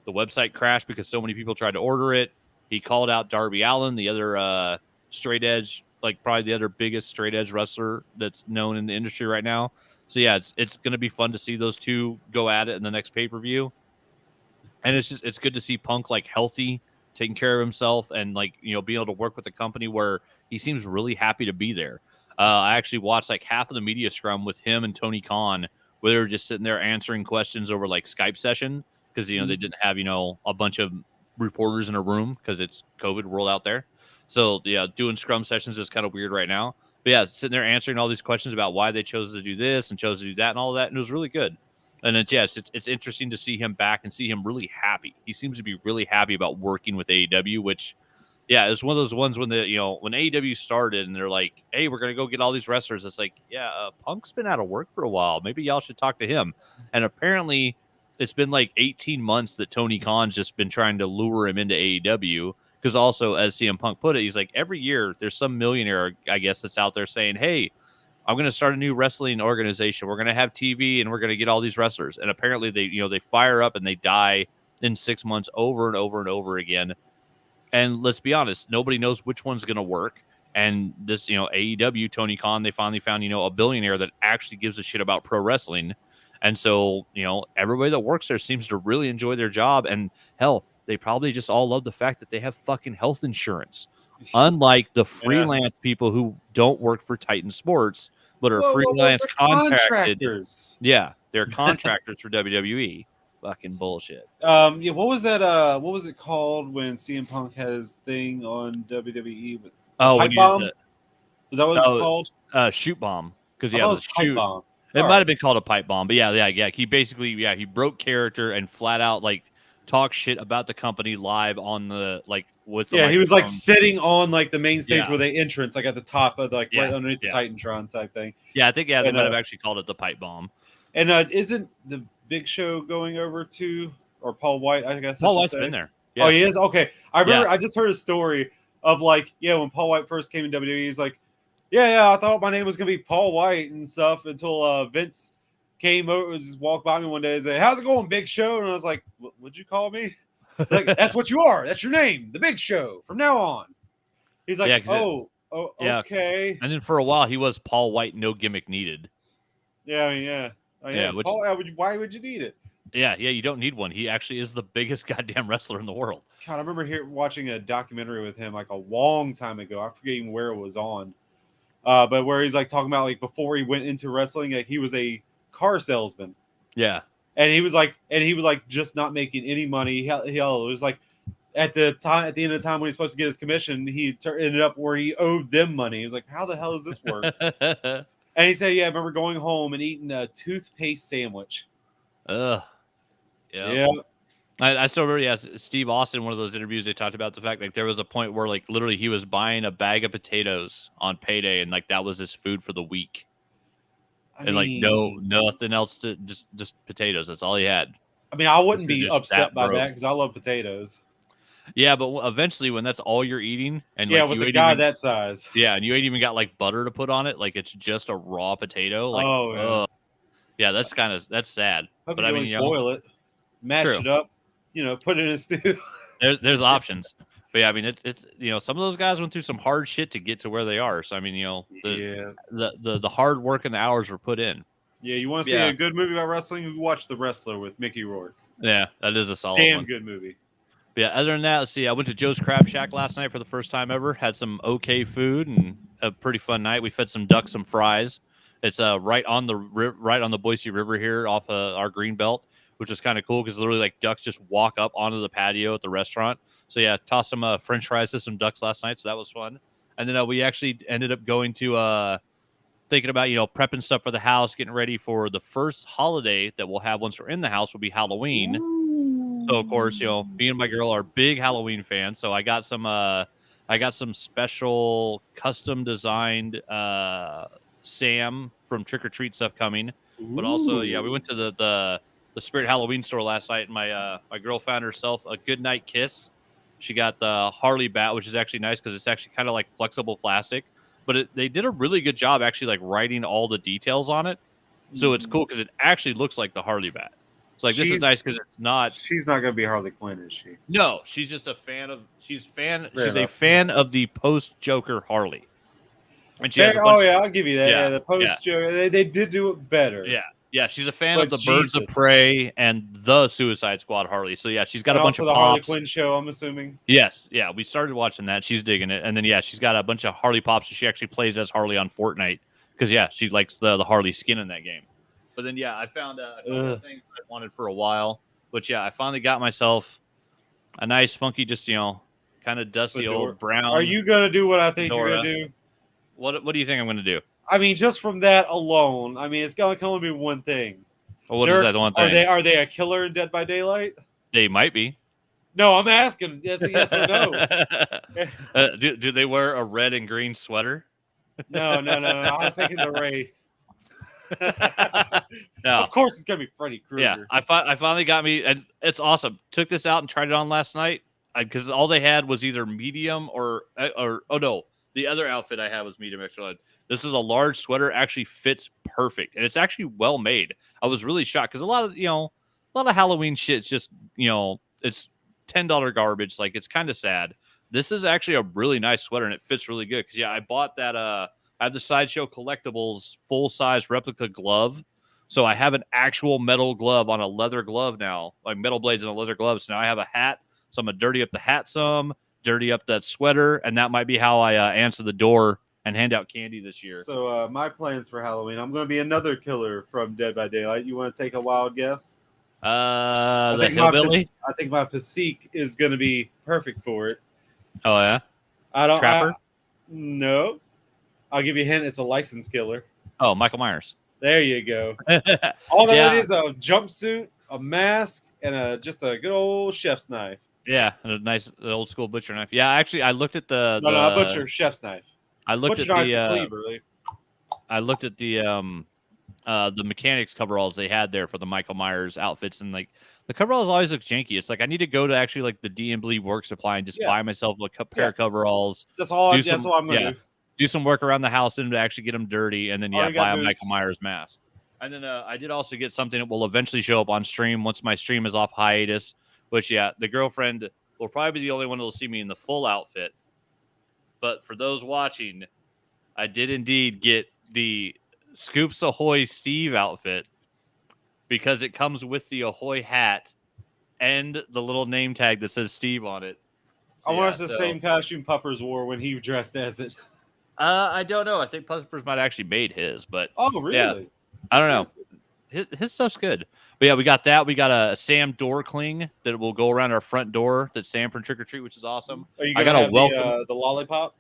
The website crashed because so many people tried to order it. He called out Darby Allin, the other straight edge, like probably the other biggest straight edge wrestler that's known in the industry right now. So yeah, it's going to be fun to see those two go at it in the next pay-per-view. And it's good to see Punk like healthy taking care of himself, and like being able to work with the company where he seems really happy to be there. I actually watched like half of the media scrum with him and Tony Khan, where they were just sitting there answering questions over like Skype session because they didn't have a bunch of reporters in a room because it's COVID world out there. So yeah, doing scrum sessions is kind of weird right now. But yeah, sitting there answering all these questions about why they chose to do this and chose to do that and all that, and it was really good. And it's interesting to see him back and see him really happy. He seems to be really happy about working with AEW, which yeah, it's one of those ones when when AEW started and they're like, hey, we're gonna go get all these wrestlers. It's like, yeah, Punk's been out of work for a while. Maybe y'all should talk to him. And apparently it's been like 18 months that Tony Khan's just been trying to lure him into AEW. Because also, as CM Punk put it, he's like, every year there's some millionaire, I guess, that's out there saying, hey, I'm going to start a new wrestling organization. We're going to have TV and we're going to get all these wrestlers. And apparently they fire up and they die in 6 months over and over and over again. And let's be honest, nobody knows which one's going to work. And this, AEW, Tony Khan, they finally found, a billionaire that actually gives a shit about pro wrestling. And so, everybody that works there seems to really enjoy their job. And hell, they probably just all love the fact that they have fucking health insurance. Unlike the freelance people who don't work for Titan Sports, but are freelance contractors. Yeah, they're contractors for WWE. Fucking bullshit. What was that? What was it called when CM Punk had his thing on WWE? Pipe bomb? Is that what it's called? Shoot bomb. Because it was pipe bomb. It might have been called a pipe bomb, but yeah. He basically, he broke character and flat out like talk shit about the company live on the with the he was like sitting on like the main stage where they entrance like at the top of right underneath the Titantron type thing. Yeah, I think they might have actually called it the pipe bomb. And isn't the Big Show going over to or Paul White? I guess Paul White's been there. Yeah. Oh, he is. Okay, I remember. I just heard a story of when Paul White first came in WWE, he's like, I thought my name was gonna be Paul White and stuff until Vince came over, just walked by me one day and said, "How's it going, Big Show?" And I was like, "What'd you call me?" Like, that's what you are. That's your name, the Big Show, from now on. He's like, okay. And then for a while, he was Paul White, no gimmick needed. Yeah. Why would you need it? Yeah, you don't need one. He actually is the biggest goddamn wrestler in the world. God, I remember watching a documentary with him like a long time ago. I forget even where it was on. But where he's like talking about like before he went into wrestling, like he was a car salesman. Yeah. And he was like just not making any money. It was like at the end of the time when he's supposed to get his commission, he ended up where he owed them money. He was like, how the hell does this work? And he said, I remember going home and eating a toothpaste sandwich. Yeah. I still remember, Steve Austin, one of those interviews, they talked about the fact like there was a point where like literally he was buying a bag of potatoes on payday and like that was his food for the week. Nothing else to just potatoes. That's all he had. I mean, I wouldn't be upset by that because I love potatoes. Yeah, but eventually when that's all you're eating and with a guy that size. Yeah, and you ain't even got like butter to put on it, like it's just a raw potato. Like that's sad. But I mean, boil it, mash it up, put it in a stew. There's options. But yeah, I mean, it's some of those guys went through some hard shit to get to where they are. So I mean, the hard work and the hours were put in. Yeah, you want to see a good movie about wrestling? You watch The Wrestler with Mickey Rourke. Yeah, that is a solid one. Good movie. But yeah, other than that, let's see. I went to Joe's Crab Shack last night for the first time ever. Had some okay food and a pretty fun night. We fed some ducks, some fries. It's right on the Boise River here off our green belt, which is kind of cool because literally like ducks just walk up onto the patio at the restaurant. So yeah, tossed some French fries to some ducks last night, so that was fun. And then we actually ended up going to thinking about prepping stuff for the house, getting ready for the first holiday that we'll have once we're in the house will be Halloween. Ooh. So of course, me and my girl are big Halloween fans. So I got some special custom designed Sam from Trick or Treat stuff coming. Ooh. But also, we went to the Spirit Halloween store last night, and my girl found herself a Goodnight Kiss. She got the Harley bat, which is actually nice because it's actually kind of like flexible plastic. But they did a really good job actually like writing all the details on it. So it's cool because it actually looks like the Harley bat. It's like, this is nice because it's not. She's not going to be Harley Quinn, is she? No, she's just a fan of. She's a fan of the post Joker Harley. And she has I'll give you that. Yeah, the post Joker. They did do it better. Yeah. Yeah, she's a fan But of the Birds of Jesus. Prey and the Suicide Squad Harley. So yeah, she's got And a bunch also of the Harley pops. Quinn show, I'm assuming. Yes, yeah, we started watching that. She's digging it, and then yeah, she's got a bunch of Harley pops. She actually plays as Harley on Fortnite because yeah, she likes the Harley skin in that game. But then yeah, I found a couple of things I wanted for a while. But yeah, I finally got myself a nice, funky, just kind of dusty old brown. Are you gonna do what I think fedora. you're gonna do? What do you think I'm gonna do? I mean, just from that alone, I mean, it's gonna only be one thing. Well, what is that? The one thing? Are they a killer in Dead by Daylight? They might be. No, I'm asking. Yes or no. Do they wear a red and green sweater? No. I was thinking the Wraith. No. Of course, it's gonna be Freddy Krueger. Yeah, I finally got me, and it's awesome. Took this out and tried it on last night because all they had was either medium or oh no, the other outfit I had was medium extra large. This is a large sweater, actually fits perfect, and it's actually well made. I was really shocked because a lot of Halloween shit is just it's $10 garbage. Like it's kind of sad. This is actually a really nice sweater, and it fits really good. Because yeah, I bought that. I have the Sideshow Collectibles full size replica glove. So I have an actual metal glove on a leather glove now, like metal blades and a leather glove. So now I have a hat. So I'm gonna dirty up the hat some, dirty up that sweater, and that might be how I answer the door and hand out candy this year. So my plans for Halloween, I'm going to be another killer from Dead by Daylight. You want to take a wild guess? The hillbilly. I think my physique is going to be perfect for it. Oh yeah. Trapper. No. I'll give you a hint. It's a licensed killer. Oh, Michael Myers. There you go. All that is a jumpsuit, a mask, and just a good old chef's knife. Yeah, a nice old school butcher knife. Yeah, actually, I looked at the butcher chef's knife. I looked butcher at the cleaver, really. I looked at the mechanics coveralls they had there for the Michael Myers outfits, and like the coveralls always look janky. It's like I need to go to actually like the D&B work supply and just buy myself like a pair of coveralls. That's all I'm gonna do. Do some work around the house and to actually get them dirty, and then buy a Michael Myers mask. And then I did also get something that will eventually show up on stream once my stream is off hiatus. Which the girlfriend will probably be the only one that will see me in the full outfit. But for those watching, I did indeed get the Scoops Ahoy Steve outfit because it comes with the Ahoy hat and the little name tag that says Steve on it. So, I wonder if it's the same costume Puppers wore when he dressed as it. I don't know. I think Puppers might have actually made his, but really? Yeah, I don't know. His stuff's good. But yeah, we got that. We got a Sam door cling that will go around our front door. That's Sam from Trick or Treat, which is awesome. Are you gonna have the lollipop?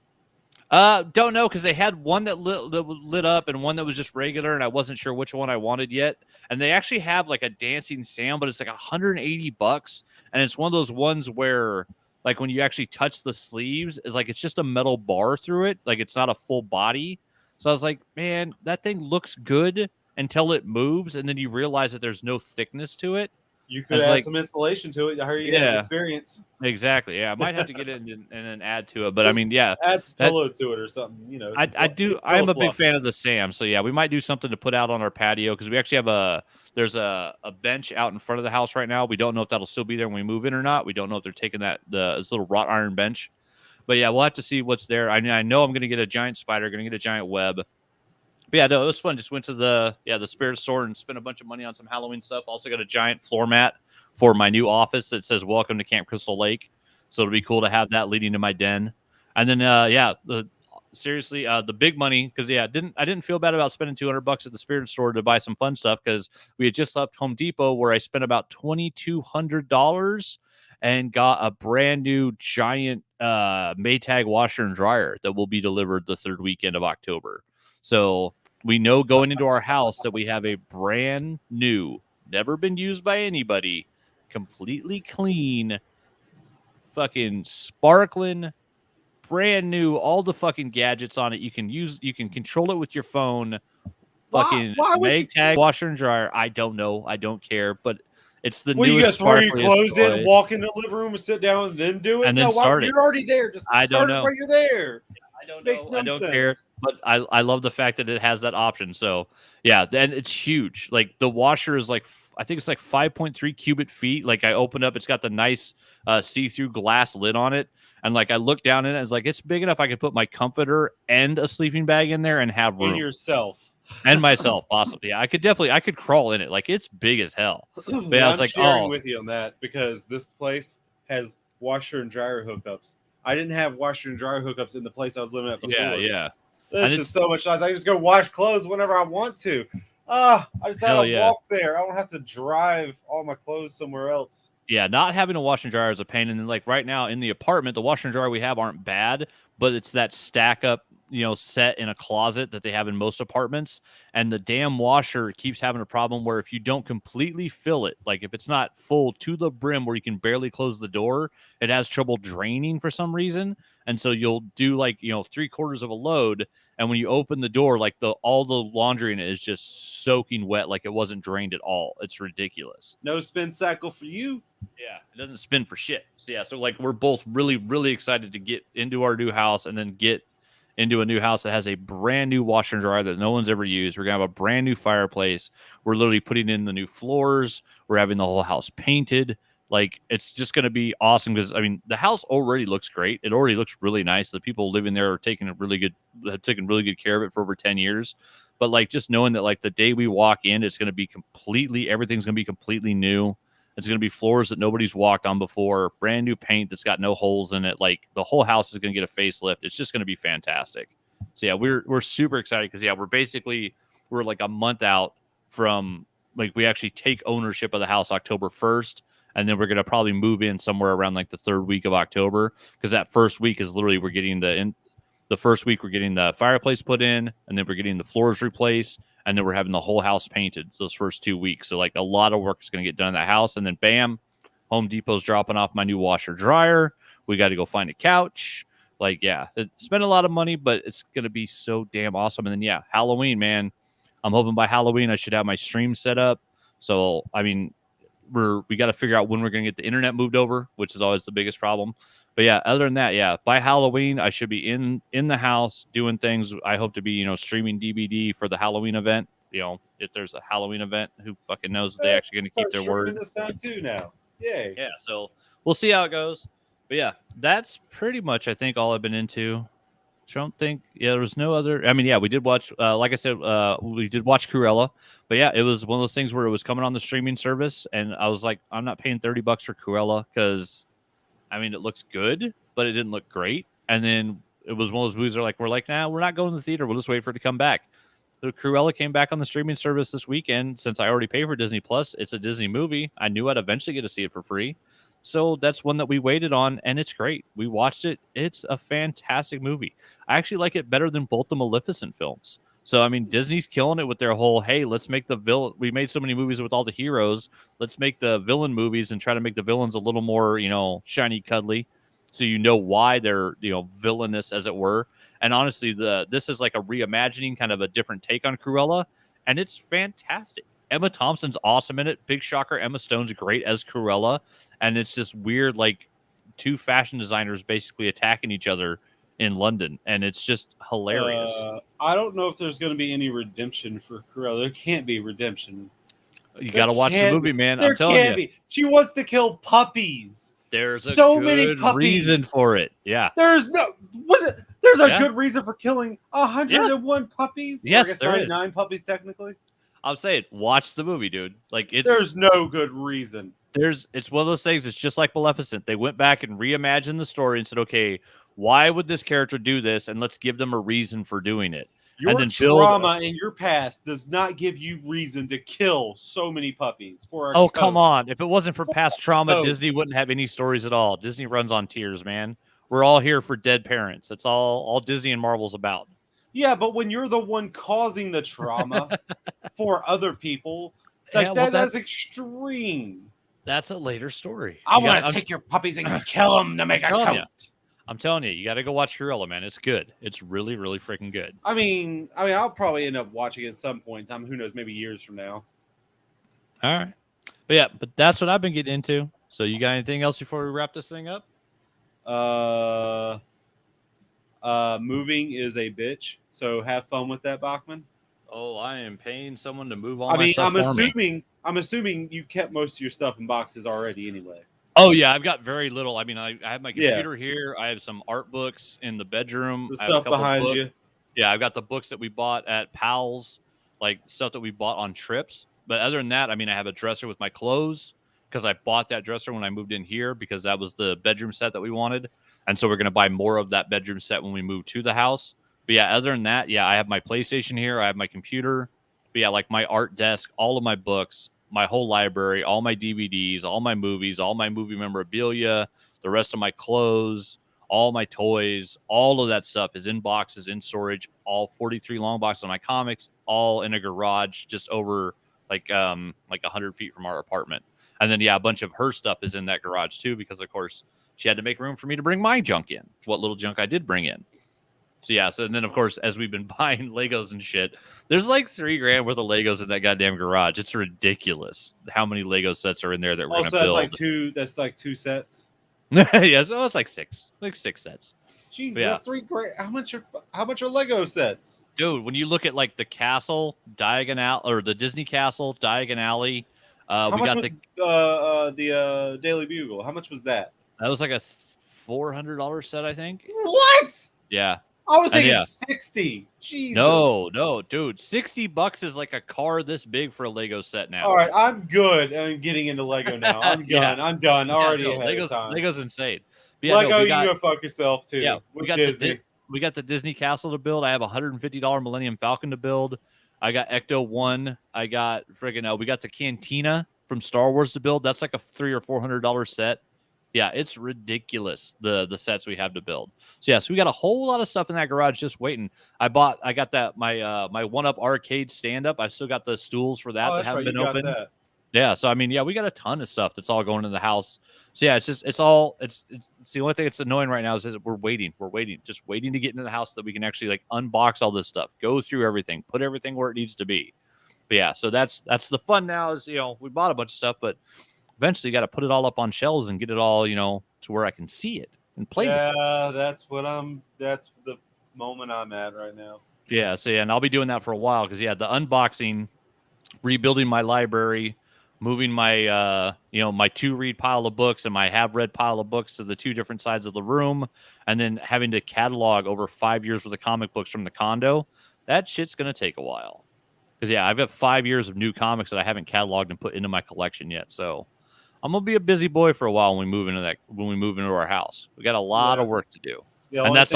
Don't know because they had one that lit up and one that was just regular, and I wasn't sure which one I wanted yet. And they actually have like a dancing Sam, but it's like $180, and it's one of those ones where like when you actually touch the sleeves, it's like it's just a metal bar through it, like it's not a full body. So I was like, man, that thing looks good until it moves, and then you realize that there's no thickness to it. You could add some installation to it. I heard you get experience. Exactly. Yeah, I might have to get it and then add to it. But just, I mean, yeah, add some pillow to it or something. I'm a big fan of the Sam. So yeah, we might do something to put out on our patio because we actually have there's a bench out in front of the house right now. We don't know if that'll still be there when we move in or not. We don't know if they're taking this little wrought iron bench. But yeah, we'll have to see what's there. I know I'm going to get a giant spider, going to get a giant web. But yeah, no, it was fun. Just went to the spirit store and spent a bunch of money on some Halloween stuff. Also got a giant floor mat for my new office that says "Welcome to Camp Crystal Lake." So it'll be cool to have that leading to my den. And then seriously, the big money because I didn't feel bad about spending $200 at the spirit store to buy some fun stuff because we had just left Home Depot where I spent about $2,200 and got a brand new giant Maytag washer and dryer that will be delivered the third weekend of October. So we know going into our house that we have a brand new, never been used by anybody, completely clean, fucking sparkling, brand new, all the fucking gadgets on it. You can control it with your phone. Fucking Maytag washer and dryer. I don't know. I don't care. But it's the newest. You got to throw your clothes in, walk in the living room, and sit down, and then do it. And then start it. You're already there. Just I don't know. Where you're there. I don't know. I don't care. But I love the fact that it has that option. So yeah, then it's huge. Like the washer is like I think it's like 5.3 cubic feet. Like I opened up, it's got the nice see-through glass lid on it. And like I looked down in it, it's like it's big enough I could put my comforter and a sleeping bag in there and have room. And yourself. And myself, possibly. Yeah, I could crawl in it. Like, it's big as hell. But yeah, I was I'm like, sharing oh, with you on that because this place has washer and dryer hookups. I didn't have washer and dryer hookups in the place I was living at before. yeah. This And is so much nice. I can just go wash clothes whenever I want to. I just had Hell to yeah. walk there. I don't have to drive all my clothes somewhere else. Yeah, not having a washer and dryer is a pain. And then, like, right now in the apartment, the washer and dryer we have aren't bad, but it's that stack up, set in a closet that they have in most apartments. And the damn washer keeps having a problem where if you don't completely fill it, like if it's not full to the brim where you can barely close the door, it has trouble draining for some reason. And so you'll do like, 3/4 of a load. And when you open the door, like all the laundry in it is just soaking wet, like it wasn't drained at all. It's ridiculous. No spin cycle for you. Yeah, it doesn't spin for shit. So like we're both really, really excited to get into our new house and then get into a new house that has a brand new washer and dryer that no one's ever used. We're gonna have a brand new fireplace. We're literally putting in the new floors. We're having the whole house painted. Like, it's just gonna be awesome because the house already looks great. It already looks really nice. The people living there are taking really good care of it for over 10 years. But like, just knowing that like the day we walk in, it's gonna be everything's gonna be completely new. It's going to be floors that nobody's walked on before, brand new paint that's got no holes in it. Like, the whole house is going to get a facelift. It's just going to be fantastic. So yeah, we're super excited because we're like a month out from, like, we actually take ownership of the house October 1st, and then we're going to probably move in somewhere around like the 3rd week of October, because that first week is literally we're getting the first week we're getting the fireplace put in, and then we're getting the floors replaced, and then we're having the whole house painted those first 2 weeks. So like a lot of work is going to get done in that house, and then bam, Home Depot's dropping off my new washer dryer. We got to go find a couch. Like, yeah, spend a lot of money, but it's going to be so damn awesome. And then yeah, Halloween, man. I'm hoping by Halloween I should have my stream set up. So we got to figure out when we're going to get the internet moved over, which is always the biggest problem. But yeah, other than that, yeah, by Halloween, I should be in the house doing things. I hope to be, streaming DVD for the Halloween event. If there's a Halloween event, who fucking knows if they're actually going to keep their word. This time too now. Yay. Yeah, so we'll see how it goes. But yeah, that's pretty much, I think, all I've been into. I don't think, there was no other. We did watch, like I said, we did watch Cruella. But yeah, it was one of those things where it was coming on the streaming service, and I was like, I'm not paying $30 for Cruella because it looks good, but it didn't look great. And then it was one of those movies where we're like, nah, we're not going to the theater. We'll just wait for it to come back. So Cruella came back on the streaming service this weekend. Since I already pay for Disney Plus, it's a Disney movie. I knew I'd eventually get to see it for free. So that's one that we waited on, and it's great. We watched it. It's a fantastic movie. I actually like it better than both the Maleficent films. So, Disney's killing it with their whole, hey, let's make the villain. We made so many movies with all the heroes. Let's make the villain movies and try to make the villains a little more, shiny, cuddly. So why they're, villainous, as it were. And honestly, this is like a reimagining, kind of a different take on Cruella. And it's fantastic. Emma Thompson's awesome in it. Big shocker. Emma Stone's great as Cruella. And it's this weird, like, two fashion designers basically attacking each other in London, and it's just hilarious. I don't know if there's going to be any redemption for Cruella. There can't be redemption. You got to watch the movie, man. I'm telling you. She wants to kill puppies. There's so many reason for it. Yeah. There's a good reason for killing 101 puppies. Yes, there is 99 puppies technically. I'm saying, watch the movie, dude. Like, there's no good reason. It's one of those things. It's just like Maleficent. They went back and reimagined the story and said, okay, why would this character do this? And let's give them a reason for doing it. Your trauma in your past does not give you reason to kill so many puppies for our come on. If it wasn't for past trauma, Disney wouldn't have any stories at all. Disney runs on tears, man. We're all here for dead parents. That's all Disney and Marvel's about. Yeah, but when you're the one causing the trauma for other people, that's extreme. That's a later story. I want to take your puppies and kill them to make a coat. I'm telling you got to go watch Cruella, man. It's good. It's really, really freaking good. I'll probably end up watching it at some point. Who knows? Maybe years from now. All right, but that's what I've been getting into. So you got anything else before we wrap this thing up? Moving is a bitch. So have fun with that, Bachman. Oh, I am paying someone to move all my stuff I'm assuming you kept most of your stuff in boxes already anyway. Oh, yeah. I've got very little. I have my computer here. I have some art books in the bedroom. The stuff behind you. Yeah, I've got the books that we bought at Powell's. like stuff that we bought on trips. But other than that, I mean, I have a dresser with my clothes because I bought that dresser when I moved in here because that was the bedroom set that we wanted. And so we're going to buy more of that bedroom set when we move to the house. But yeah, other than that, yeah, I have my PlayStation here. I have my computer. But yeah, like my art desk, all of my books, my whole library, all my DVDs, all my movies, all my movie memorabilia, the rest of my clothes, all my toys, all of that stuff is in boxes, in storage, all 43 long boxes of my comics, all in a garage just over like 100 feet from our apartment. And then, yeah, a bunch of her stuff is in that garage too, because of course she had to make room for me to bring my junk in, what little junk I did bring in. So yeah, so and then of course, as we've been buying Legos and shit, there's like $3,000 worth of Legos in that goddamn garage. It's ridiculous how many Lego sets are in there that we're gonna build. That's like two sets. Yeah, so it's like six sets. Jeez, Yeah. that's $3,000. How much are Lego sets? Dude, when you look at like the castle, Diagon Alley, or the Disney Castle, Diagon Alley, How we much got was the Daily Bugle? How much was that? that was like a $400 set, I think. What? Yeah. I was thinking yeah. 60. Jesus. No, dude. $60 is like a car this big for a Lego set now. All right, I'm good. I'm getting into Lego now. I'm done. Yeah. I'm done. Already ahead Lego's, of time. Lego's insane. But yeah, Lego, we you got, go fuck yourself too. yeah, with we got Disney. we got the Disney Castle to build. I have a $150 Millennium Falcon to build. I got Ecto 1. I got friggin' we got the Cantina from Star Wars to build. That's like a $300 or $400 set. Yeah, it's ridiculous the sets we have to build. So yeah, so we got a whole lot of stuff in that garage just waiting. I got that my 1-Up arcade stand up. I've still got the stools for that that haven't been opened. Yeah, so I mean, yeah, we got a ton of stuff that's all going in the house. So yeah, it's the only thing that's annoying right now is we're waiting, just waiting to get into the house so that we can actually like unbox all this stuff, go through everything, put everything where it needs to be. But yeah, so that's the fun now is, we bought a bunch of stuff, but eventually you got to put it all up on shelves and get it all, to where I can see it and play with it. Yeah, that's the moment I'm at right now. Yeah, so yeah, and I'll be doing that for a while because yeah, the unboxing, rebuilding my library, moving my my to-read pile of books and my have-read pile of books to the two different sides of the room, and then having to catalog over 5 years worth of comic books from the condo. That shit's gonna take a while. Because yeah, I've got 5 years of new comics that I haven't cataloged and put into my collection yet. So I'm gonna be a busy boy for a while when we move into our house. We got a lot of work to do. And that's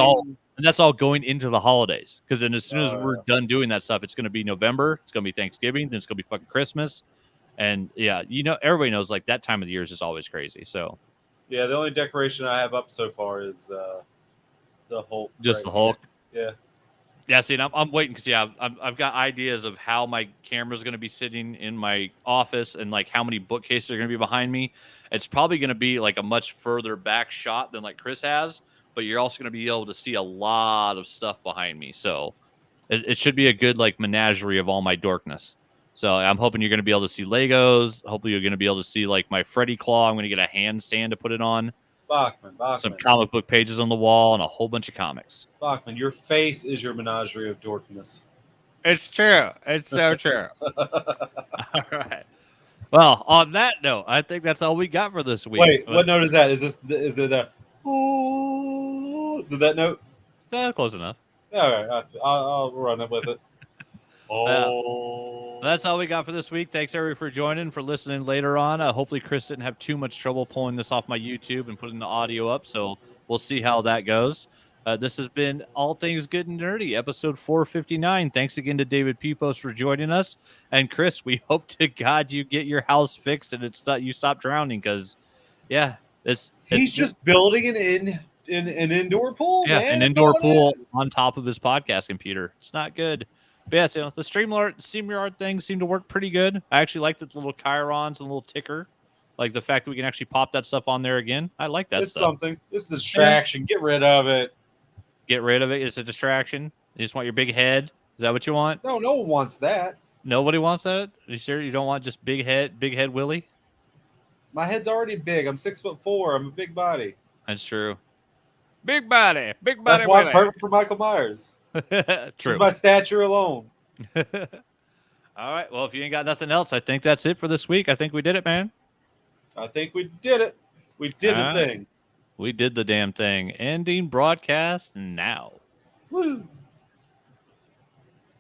all going into the holidays. Because then as soon as we're done doing that stuff, it's gonna be November, it's gonna be Thanksgiving, then it's gonna be fucking Christmas. And yeah, everybody knows like that time of the year is just always crazy. So yeah, the only decoration I have up so far is the Hulk. Just the Hulk. Yeah. Yeah, see, and I'm waiting because yeah, I've got ideas of how my camera's going to be sitting in my office and like how many bookcases are going to be behind me. It's probably going to be like a much further back shot than like Chris has, but you're also going to be able to see a lot of stuff behind me. So it should be a good like menagerie of all my dorkness. So I'm hoping you're going to be able to see Legos. Hopefully you're going to be able to see like my Freddy claw. I'm going to get a handstand to put it on. Bachman. Some comic book pages on the wall and a whole bunch of comics. Bachman, your face is your menagerie of dorkiness. It's true. It's so true. All right. Well, on that note, I think that's all we got for this week. Wait, what note is that? Is it a? Oh, is it that note? Close enough. All right, I'll run it with it. Oh, that's all we got for this week. Thanks everybody for joining, for listening later on. Hopefully Chris didn't have too much trouble pulling this off my YouTube and putting the audio up, so we'll see how that goes. This has been All Things Good and Nerdy, episode 459. Thanks again to David Pepos for joining us. And Chris, we hope to God you get your house fixed and you stop drowning, because yeah, he's just building an indoor pool. Yeah, man. an indoor pool on top of his podcast computer. It's not good. But yeah, so the Streamyard thing seemed to work pretty good. I actually like the little chirons and the little ticker. Like the fact that we can actually pop that stuff on there again. I like that stuff. Something. This is a distraction. Get rid of it. Get rid of it. It's a distraction. You just want your big head. Is that what you want? No one wants that. Nobody wants that? Are you sure you don't want just big head Willie? My head's already big. I'm 6'4". I'm a big body. That's true. Big body. That's why I'm perfect for Michael Myers. True. Just my stature alone. All right. Well, if you ain't got nothing else, I think that's it for this week. I think we did it, man. I think we did it. We did the thing. We did the damn thing. Ending broadcast now. Woo.